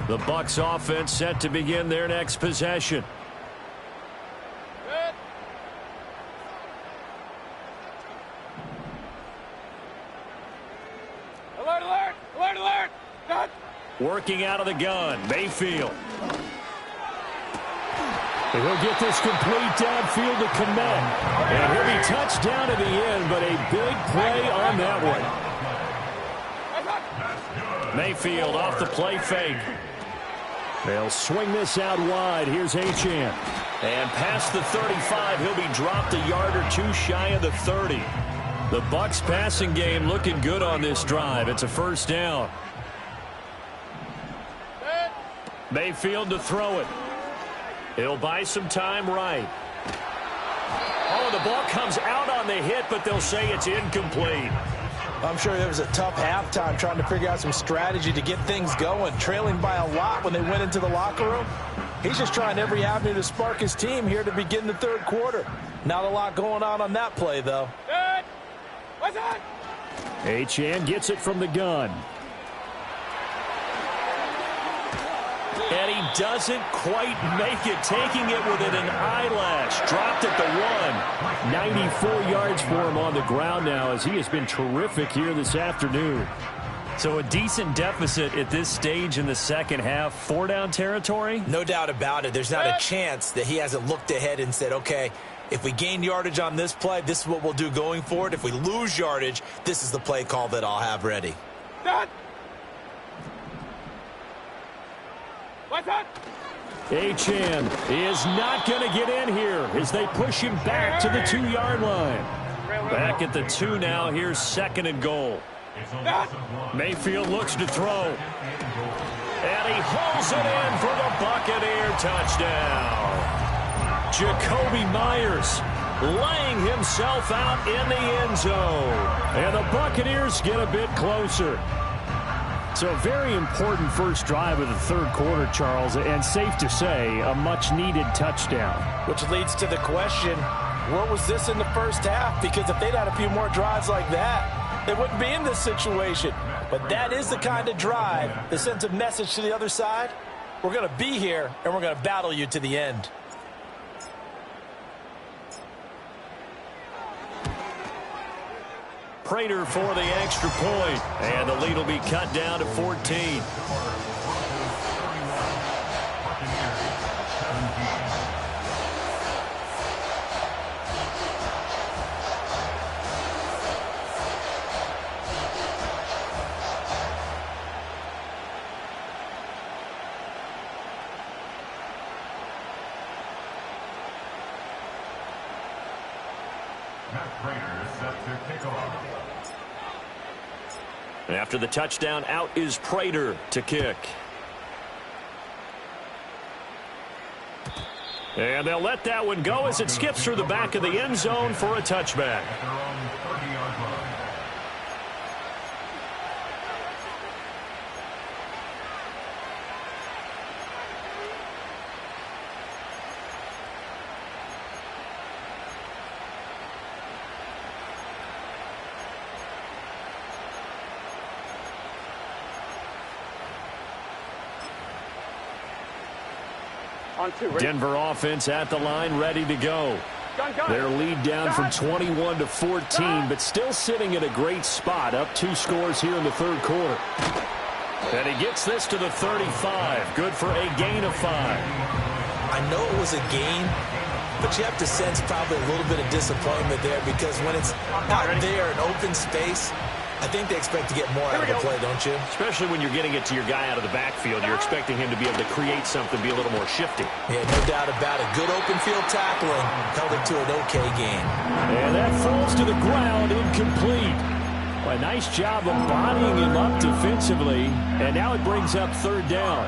The Bucs offense set to begin their next possession. Good. Alert, alert, alert, alert. Good. Working out of the gun, Mayfield. And he'll get this complete downfield to Kmet. And he'll be touched down at the end, but a big play on that one. Mayfield off the play fake. They'll swing this out wide. Here's Achane. And past the 35, he'll be dropped a yard or 2 shy of the 30. The Bucs passing game looking good on this drive. It's a 1st down. Mayfield to throw it. He'll buy some time right. Oh, the ball comes out on the hit, but they'll say it's incomplete. I'm sure there was a tough halftime trying to figure out some strategy to get things going. Trailing by a lot when they went into the locker room. He's just trying every avenue to spark his team here to begin the 3rd quarter. Not a lot going on that play, though. Good. What's that? Achane gets it from the gun. And he doesn't quite make it, taking it within an eyelash. Dropped at the 1. 94 yards for him on the ground now as he has been terrific here this afternoon. So a decent deficit at this stage in the 2nd half. 4-down territory? No doubt about it. There's not a chance that he hasn't looked ahead and said, okay, if we gain yardage on this play, this is what we'll do going forward. If we lose yardage, this is the play call that I'll have ready. Done. What's that? Achane is not going to get in here as they push him back to the 2-yard line. Back at the 2 now. Here's 2nd and goal. Mayfield looks to throw. And he holds it in for the Buccaneer touchdown. Jacoby Myers laying himself out in the end zone. And the Buccaneers get a bit closer. So a very important first drive of the 3rd quarter, Charles, and safe to say, a much-needed touchdown. Which leads to the question, what was this in the 1st half? Because if they'd had a few more drives like that, they wouldn't be in this situation. But that is the kind of drive that sends a message to the other side. We're going to be here, and we're going to battle you to the end. Prater for the extra point, and the lead will be cut down to 14. After the touchdown, out is Prater to kick. And they'll let that one go as it skips through the back of the end zone for a touchback. Denver offense at the line, ready to go. Their lead down from 21 to 14, but still sitting at a great spot, up 2 scores here in the third quarter. And he gets this to the 35, good for a gain of 5. I know it was a gain, but you have to sense probably a little bit of disappointment there, because when it's out there in open space, I think they expect to get more out of the play, don't you? Especially when you're getting it to your guy out of the backfield. You're expecting him to be able to create something, be a little more shifty. Yeah, no doubt about it. Good open field tackling. Held it to an okay gain. And that falls to the ground, incomplete. A nice job of bodying him up defensively. And now it brings up third down.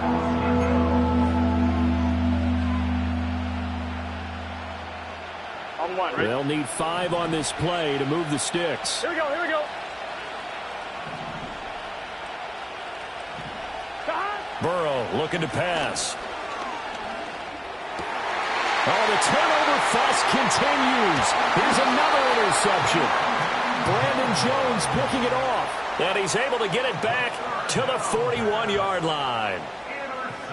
They'll need 5 on this play to move the sticks. Here we go, here we go. Burrow looking to pass. Oh, the turnover fuss continues. Here's another interception. Brandon Jones picking it off. And he's able to get it back to the 41-yard line.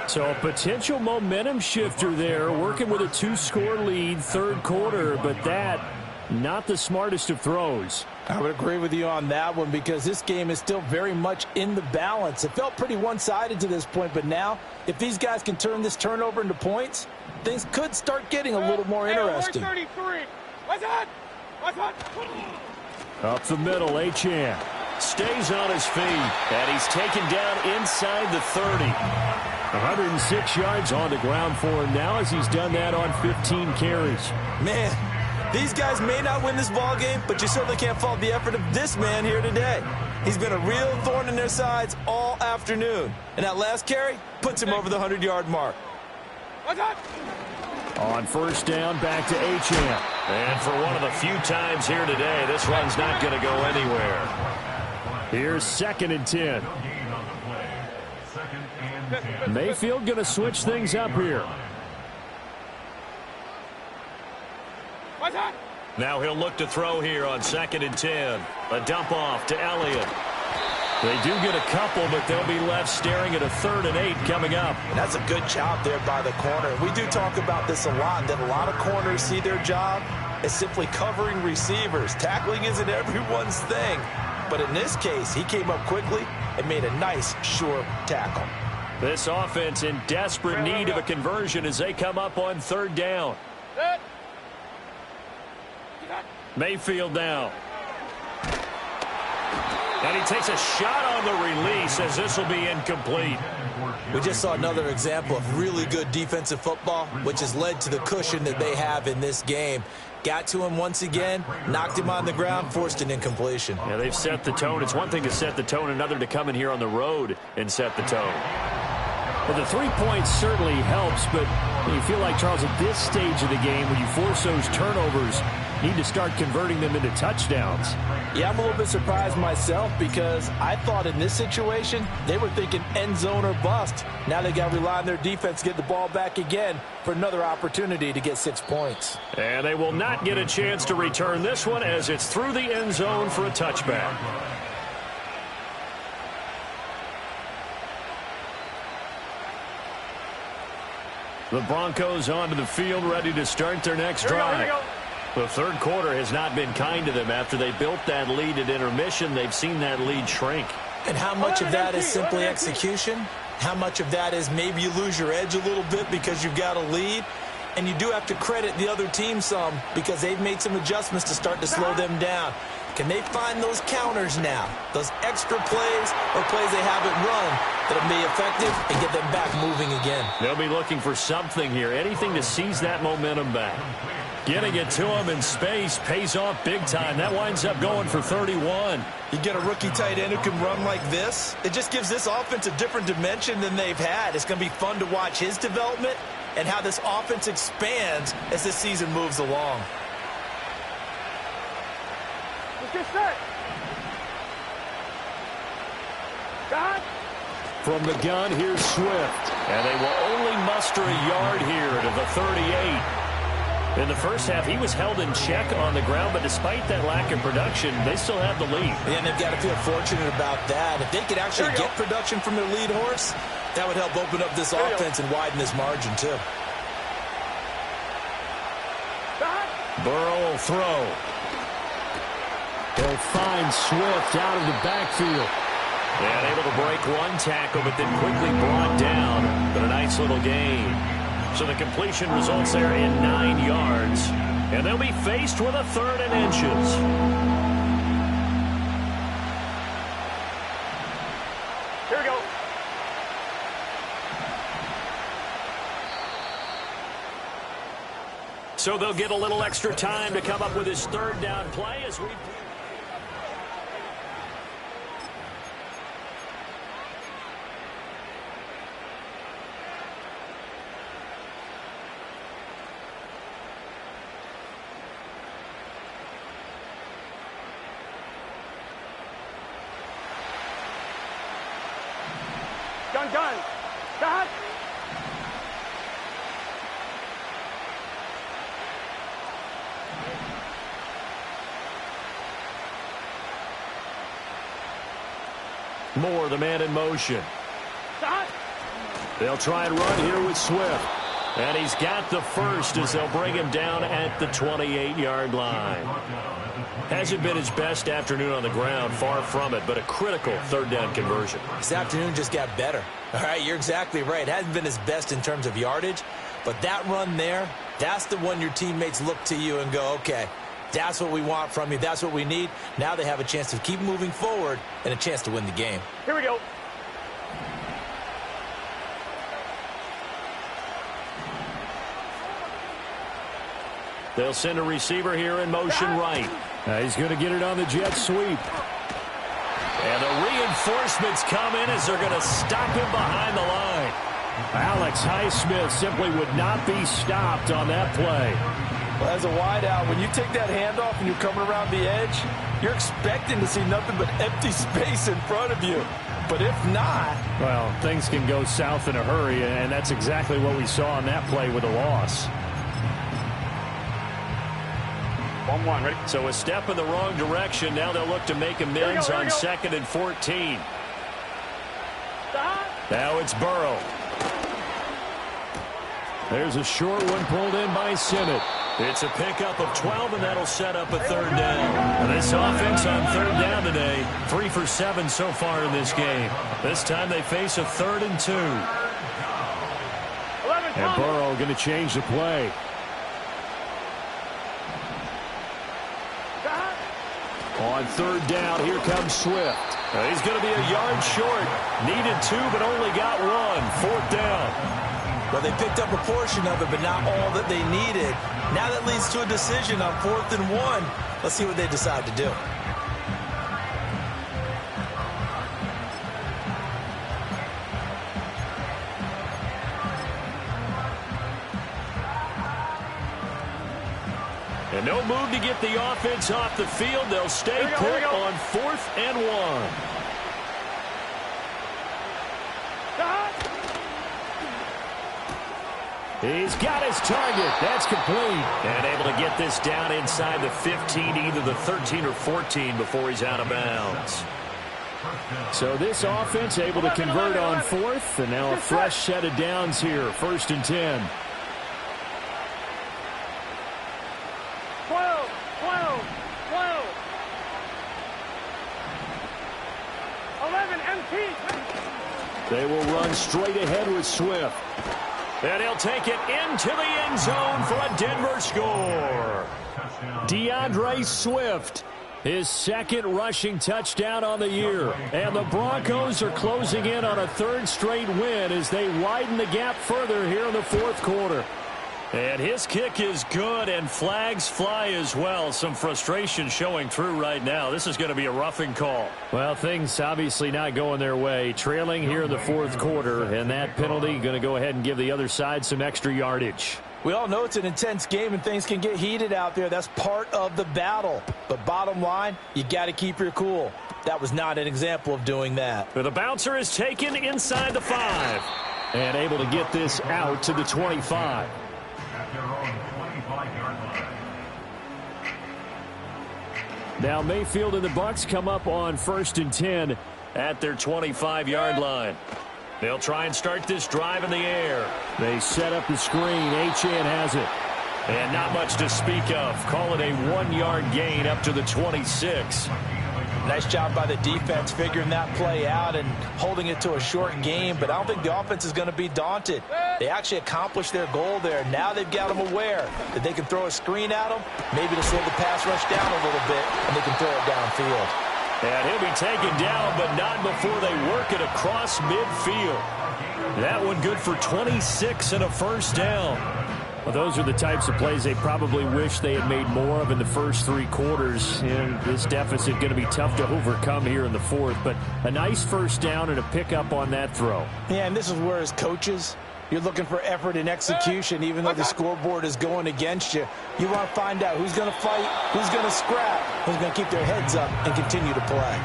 So a potential momentum shifter there, working with a 2-score lead, third quarter, but that, not the smartest of throws. I would agree with you on that one, because this game is still very much in the balance. It felt pretty one-sided to this point, but now, if these guys can turn this turnover into points, things could start getting a little more interesting. Up the middle, Achane stays on his feet, and he's taken down inside the 30. 106 yards on the ground for him now, as he's done that on 15 carries. Man, these guys may not win this ball game, but you certainly can't fault the effort of this man here today. He's been a real thorn in their sides all afternoon. And that last carry puts him over the 100-yard mark. On first down, back to Achane. And for one of the few times here today, this run's not going to go anywhere. Here's 2nd and 10. Mayfield going to switch things up here. Now he'll look to throw here on 2nd and 10. A dump off to Elliott. They do get a couple, but they'll be left staring at a 3rd and 8 coming up. And that's a good job there by the corner. We do talk about this a lot, that a lot of corners see their job as simply covering receivers. Tackling isn't everyone's thing. But in this case, he came up quickly and made a nice, sure tackle. This offense in desperate need of a conversion as they come up on 3rd down. Mayfield now. And he takes a shot on the release as this will be incomplete. We just saw another example of really good defensive football, which has led to the cushion that they have in this game. Got to him once again, knocked him on the ground, forced an incompletion. Yeah, they've set the tone. It's one thing to set the tone, another to come in here on the road and set the tone. Well, the 3 points certainly helps, but you feel like, Charles, at this stage of the game, when you force those turnovers, you need to start converting them into touchdowns. Yeah, I'm a little bit surprised myself, because I thought in this situation, they were thinking end zone or bust. Now they got to rely on their defense to get the ball back again for another opportunity to get 6 points. And they will not get a chance to return this one as it's through the end zone for a touchback. The Broncos onto the field, ready to start their next drive. The third quarter has not been kind to them. After they built that lead at intermission, they've seen that lead shrink. And how much of that is simply execution? How much of that is maybe you lose your edge a little bit because you've got a lead? And you do have to credit the other team some, because they've made some adjustments to start to slow them down. Can they find those counters now, those extra plays or plays they haven't run that'll be effective and get them back moving again? They'll be looking for something here, anything to seize that momentum back. Getting it to him in space pays off big time. That winds up going for 31. You get a rookie tight end who can run like this. It just gives this offense a different dimension than they've had. It's going to be fun to watch his development and how this offense expands as this season moves along. Let's get set. God. From the gun, here's Swift. And they will only muster a yard here to the 38. In the first half, he was held in check on the ground, but despite that lack of production, they still have the lead. And they've got to feel fortunate about that. If they could actually get production from their lead horse, that would help open up this offense and widen this margin, too. Burrow will throw. He'll find Swift out of the backfield. And able to break one tackle, but then quickly brought down. But a nice little gain. So the completion results there in 9 yards. And they'll be faced with a 3rd and inches. Here we go. So they'll get a little extra time to come up with his 3rd down play as we... Gun. God. Moore, the man in motion. God. They'll try and run here with Swift. And he's got the first as they'll bring him down at the 28-yard line. Hasn't been his best afternoon on the ground, far from it, but a critical 3rd down conversion. This afternoon just got better. All right, you're exactly right. It hasn't been his best in terms of yardage, but that run there, that's the one your teammates look to you and go, okay, that's what we want from you. That's what we need. Now they have a chance to keep moving forward and a chance to win the game. Here we go. They'll send a receiver here in motion right. He's going to get it on the jet sweep. And the reinforcements come in as they're going to stop him behind the line. Alex Highsmith simply would not be stopped on that play. Well, as a wideout, when you take that handoff and you're coming around the edge, you're expecting to see nothing but empty space in front of you. But if not... Well, things can go south in a hurry, and that's exactly what we saw on that play with a loss. 1-1, ready? So a step in the wrong direction. Now they'll look to make amends on 2nd and 14. Now it's Burrow. There's a short one pulled in by Simmett. It's a pickup of 12, and that'll set up a 3rd down. And this offense on 3rd down today, 3 for 7 so far in this game. This time they face a 3rd and 2. And Burrow going to change the play. On 3rd down, here comes Swift. He's going to be a yard short. Needed 2, but only got 1. 4th down. Well, they picked up a portion of it, but not all that they needed. Now that leads to a decision on 4th and 1. Let's see what they decide to do. And no move to get the offense off the field. They'll stay put on 4th and 1. He's got his target. That's complete. And able to get this down inside the 15, either the 13 or 14 before he's out of bounds. So this offense able to convert on 4th, and now a fresh set of downs here. 1st and 10. 12. 11, empty. They will run straight ahead with Swift. And he'll take it into the end zone for a Denver score. DeAndre Swift, his 2nd rushing touchdown on the year. And the Broncos are closing in on a 3rd straight win as they widen the gap further here in the 4th quarter. And his kick is good, and flags fly as well. Some frustration showing through right now. This is going to be a roughing call. Well, things obviously not going their way. Trailing here in the fourth quarter, and that penalty going to go ahead and give the other side some extra yardage. We all know it's an intense game and things can get heated out there. That's part of the battle. But bottom line, you got to keep your cool. That was not an example of doing that. The bouncer is taken inside the 5. And able to get this out to the 25. At their own 25-yard line. Now Mayfield and the Bucs come up on 1st and 10 at their 25-yard line. They'll try and start this drive in the air. They set up the screen. Achane has it. And not much to speak of. Call it a 1-yard gain up to the 26. Nice job by the defense figuring that play out and holding it to a short game, but I don't think the offense is going to be daunted. They actually accomplished their goal there. Now they've got them aware that they can throw a screen at them, maybe to slow the pass rush down a little bit, and they can throw it downfield. And he'll be taken down, but not before they work it across midfield. That one good for 26 and a first down. Well, those are the types of plays they probably wish they had made more of in the first 3 quarters. And this deficit going to be tough to overcome here in the fourth. But a nice first down and a pickup on that throw. Yeah, and this is where as coaches, you're looking for effort and execution, even though the scoreboard is going against you. You want to find out who's going to fight, who's going to scrap, who's going to keep their heads up and continue to play.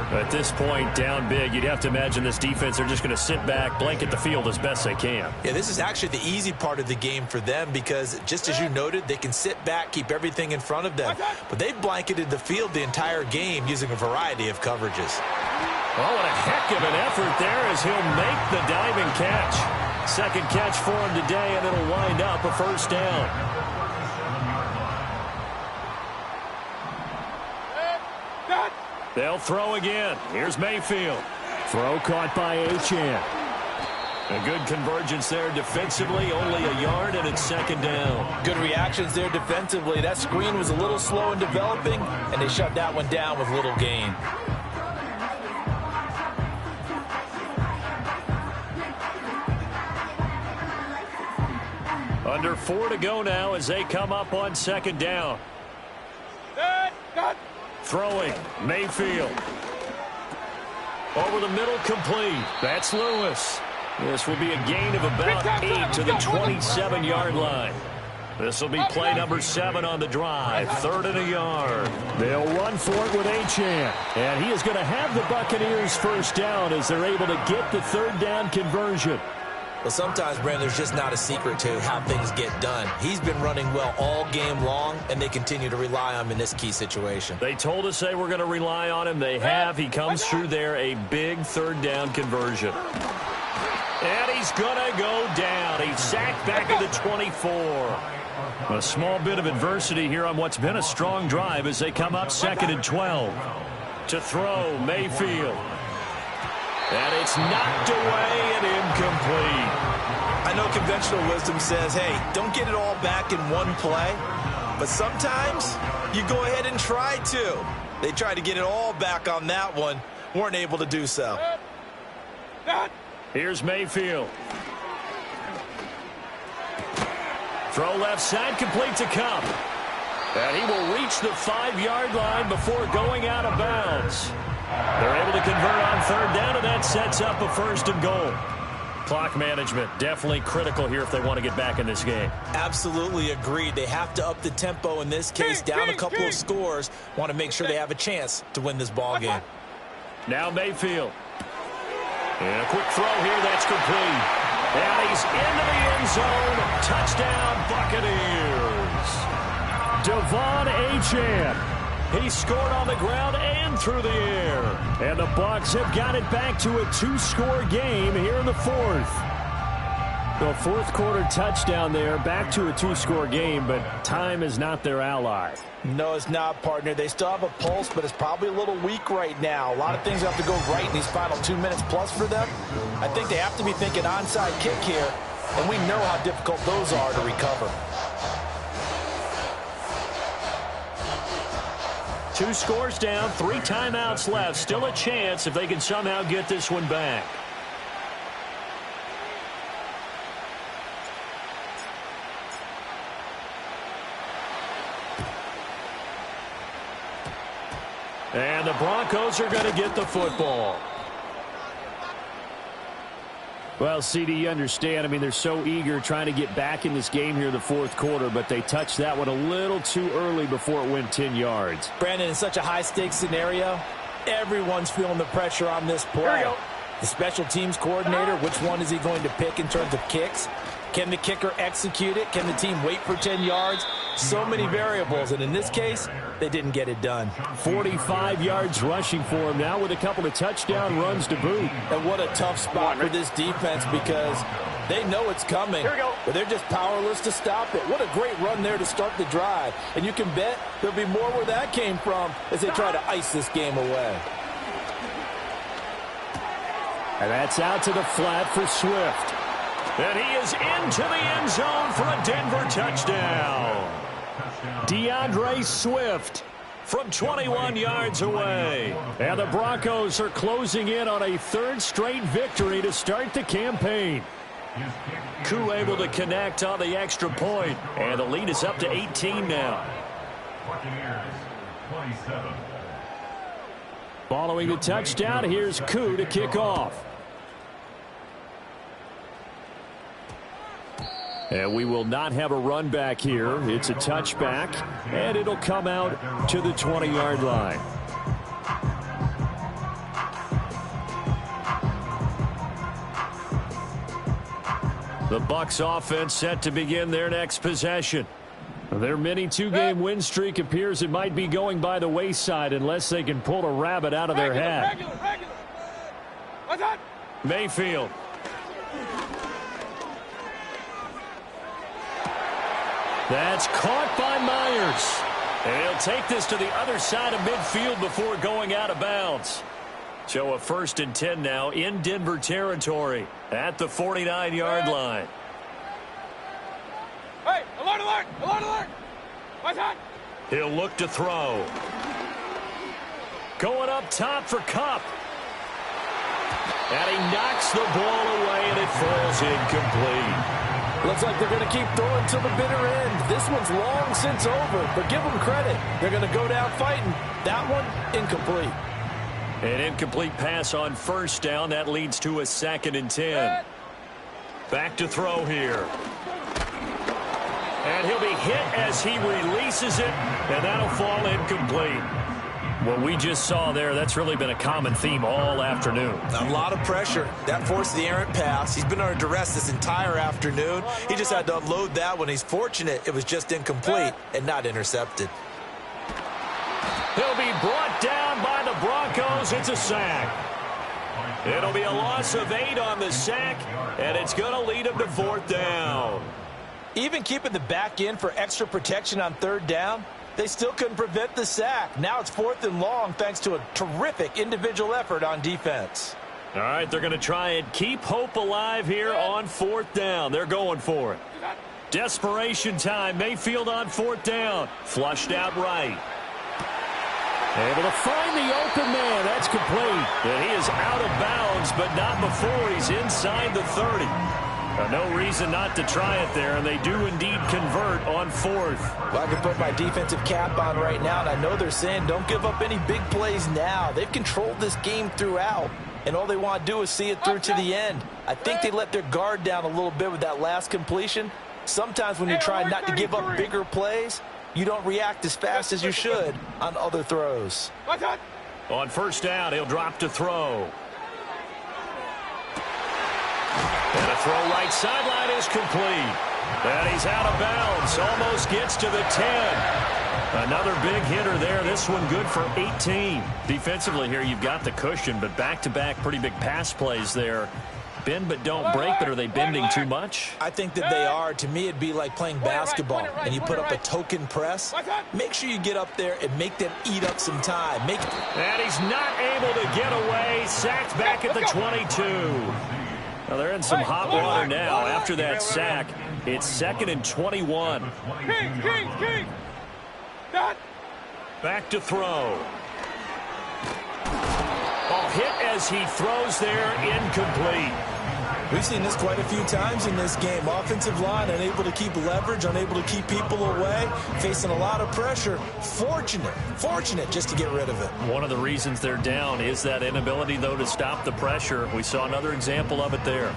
At this point, down big, you'd have to imagine this defense, they're just going to sit back, blanket the field as best they can. Yeah, this is actually the easy part of the game for them because, just as you noted, they can sit back, keep everything in front of them. But they've blanketed the field the entire game using a variety of coverages. Oh, what a heck of an effort there as he'll make the diving catch. Second catch for him today, and it'll wind up a first down. They'll throw again. Here's Mayfield. Throw caught by Achane. A good convergence there defensively, only a yard, and it's second down. Good reactions there defensively. That screen was a little slow in developing, and they shut that one down with little gain. Under 4 to go now as they come up on second down. Throwing, Mayfield. Over the middle, complete. That's Lewis. This will be a gain of about 8 to the 27-yard line. This will be play number 7 on the drive. 3rd and a yard. They'll run for it with Achane. And he is going to have the Buccaneers first down as they're able to get the 3rd down conversion. Well, sometimes, Brandon, there's just not a secret to how things get done. He's been running well all game long, and they continue to rely on him in this key situation. They told us they were going to rely on him. They have. He comes through there, a big 3rd down conversion. And he's going to go down. He's sacked back at the 24. A small bit of adversity here on what's been a strong drive as they come up 2nd and 12. To throw, Mayfield. And it's knocked away and incomplete. I know conventional wisdom says, hey, don't get it all back in one play. But sometimes you go ahead and try to. They tried to get it all back on that one. Weren't able to do so. Here's Mayfield. Throw left side, complete to Cup. And he will reach the 5-yard line before going out of bounds. They're able to convert on 3rd down, and that sets up a 1st and goal. Clock management, definitely critical here if they want to get back in this game. Absolutely agreed. They have to up the tempo in this case, down a couple of scores. Want to make sure they have a chance to win this ball game. Now Mayfield. And a quick throw here, that's complete. And he's into the end zone. Touchdown, Buccaneers. Devon Achane. He scored on the ground and through the air. And the Bucs have got it back to a 2-score game here in the 4th. The 4th quarter touchdown there, back to a 2-score game, but time is not their ally. No, it's not, partner. They still have a pulse, but it's probably a little weak right now. A lot of things have to go right in these final 2 minutes plus for them. I think they have to be thinking onside kick here, and we know how difficult those are to recover. 2 scores down, 3 timeouts left. Still a chance if they can somehow get this one back. And the Broncos are going to get the football. Well, CD, you understand. I mean, they're so eager trying to get back in this game here in the fourth quarter, but they touched that one a little too early before it went 10 yards. Brandon, in such a high-stakes scenario, everyone's feeling the pressure on this play. The special teams coordinator, which one is he going to pick in terms of kicks? Can the kicker execute it? Can the team wait for 10 yards? So many variables, and in this case, they didn't get it done. 45 yards rushing for him now with a couple of touchdown runs to boot. And what a tough spot for this defense because they know it's coming, but they're just powerless to stop it. What a great run there to start the drive. And you can bet there'll be more where that came from as they try to ice this game away. And that's out to the flat for Swift. And he is into the end zone for a Denver touchdown. DeAndre Swift from 21 yards away. And the Broncos are closing in on a third straight victory to start the campaign. Koo able to connect on the extra point. And the lead is up to 18 now. Buccaneers, 27. Following the touchdown, here's Koo to kick off. And we will not have a run back here. It's a touchback, and it'll come out to the 20-yard line. The Bucs offense set to begin their next possession. Their mini two-game win streak appears it might be going by the wayside unless they can pull a rabbit out of their hat. Mayfield. That's caught by Myers. And he'll take this to the other side of midfield before going out of bounds. So a 1st and 10 now in Denver territory at the 49-yard line. Hey, alert, alert, alert, alert. What's that? He'll look to throw. Going up top for Kupp. And he knocks the ball away, and it falls incomplete. Looks like they're going to keep throwing till the bitter end. This one's long since over, but give them credit. They're going to go down fighting. That one, incomplete. An incomplete pass on 1st down. That leads to a 2nd and 10. Back to throw here. And he'll be hit as he releases it, and that'll fall incomplete. What we just saw there, that's really been a common theme all afternoon. A lot of pressure. That forced the errant pass. He's been under duress this entire afternoon. He just had to unload that one. He's fortunate it was just incomplete and not intercepted. He'll be brought down by the Broncos. It's a sack. It'll be a loss of 8 on the sack, and it's going to lead him to 4th down. Even keeping the back end for extra protection on 3rd down, they still couldn't prevent the sack. Now it's 4th and long thanks to a terrific individual effort on defense. All right, they're going to try and keep hope alive here on 4th down. They're going for it. Desperation time. Mayfield on 4th down. Flushed out right. Able to find the open man. That's complete. And he is out of bounds, but not before he's inside the 30. No reason not to try it there, and they do indeed convert on 4th. Well, I can put my defensive cap on right now, and I know they're saying don't give up any big plays now. They've controlled this game throughout, and all they want to do is see it through to the end. I think they let their guard down a little bit with that last completion. Sometimes when you're trying not to give up bigger plays, you don't react as fast as you should on other throws. On 1st down, he'll drop to throw. And a throw right sideline is complete. And he's out of bounds. Almost gets to the 10. Another big hitter there. This one good for 18. Defensively here, you've got the cushion, but back-to-back pretty big pass plays there. Bend but don't break, but are they bending too much? I think that they are. To me, it'd be like playing basketball, and you put up a token press. Make sure you get up there and make them eat up some time. And he's not able to get away. Sacked back at the 22. Well, they're in some hot water now. After that sack, it's 2nd and 21. King. Back to throw. Ball hit as he throws there, incomplete. We've seen this quite a few times in this game. Offensive line unable to keep leverage, unable to keep people away, facing a lot of pressure. Fortunate just to get rid of it. One of the reasons they're down is that inability, though, to stop the pressure. We saw another example of it there.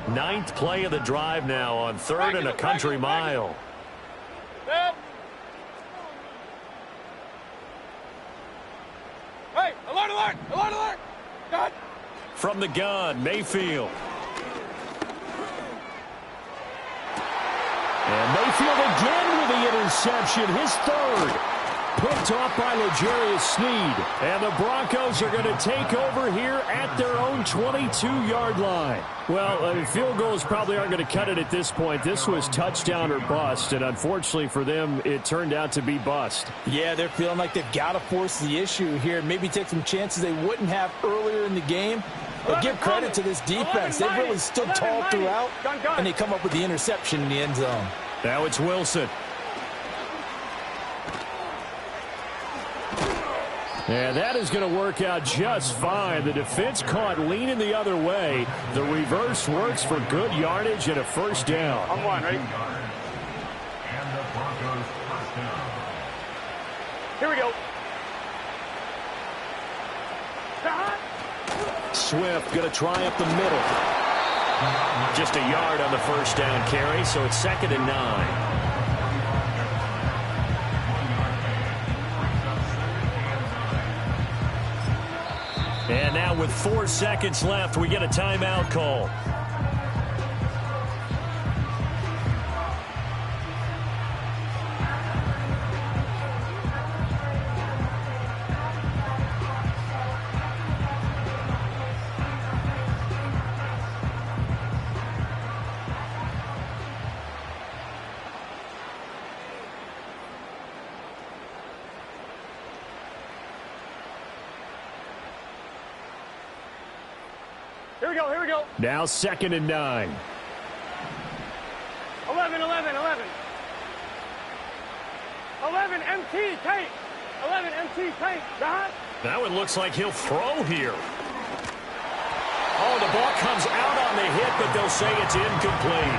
9th play of the drive now on 3rd and a country mile. Hey, alert, alert, alert, alert. God. From the gun, Mayfield. And Mayfield again with the interception, his 3rd. Picked off by L'Jarius Sneed. And the Broncos are going to take over here at their own 22-yard line. Well, field goals probably aren't going to cut it at this point. This was touchdown or bust, and unfortunately for them, it turned out to be bust. Yeah, they're feeling like they've got to force the issue here, maybe take some chances they wouldn't have earlier in the game. But give credit to this defense. They've really stood tall throughout, and they come up with the interception in the end zone. Now it's Wilson. And that is going to work out just fine. The defense caught leaning the other way. The reverse works for good yardage and a first down. I'm one, ready? And the Broncos first down. Here we go. Swift going to try up the middle. Just a yard on the first down carry, so it's 2nd and 9. And now with 4 seconds left, we get a timeout call. Here we go, here we go. Now 2nd and 9. 11, 11, 11. 11, MT, tank. 11, MT, tank. John? That one looks like he'll throw here. Oh, the ball comes out on the hit, but they'll say it's incomplete.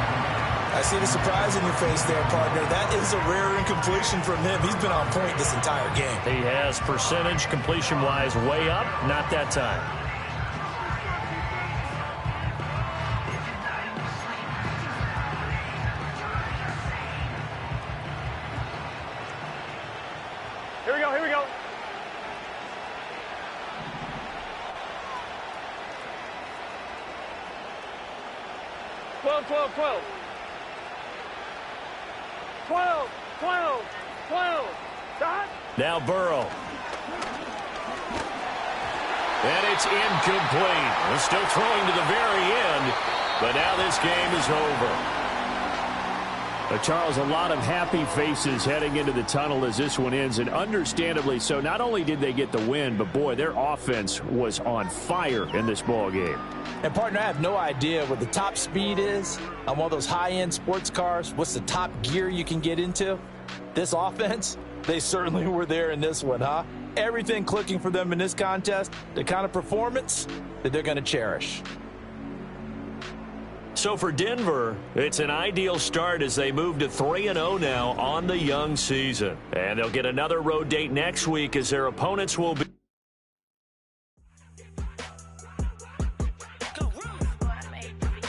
I see the surprise in your face there, partner. That is a rare incompletion from him. He's been on point this entire game. He has percentage completion-wise way up, not that time. Here we go, here we go. Twelve, 12, 12. 12, 12, 12. Dot. Now Burrow. And it's incomplete. We're still throwing to the very end, but now this game is over. Charles, a lot of happy faces heading into the tunnel as this one ends, and understandably so. Not only did they get the win, but boy, their offense was on fire in this ball game. And partner, I have no idea what the top speed is on one of those high-end sports cars. What's the top gear you can get into? This offense, they certainly were there in this one, huh? Everything clicking for them in this contest, the kind of performance that they're going to cherish. So for Denver, it's an ideal start as they move to 3-0 now on the young season. And they'll get another road date next week as their opponents will be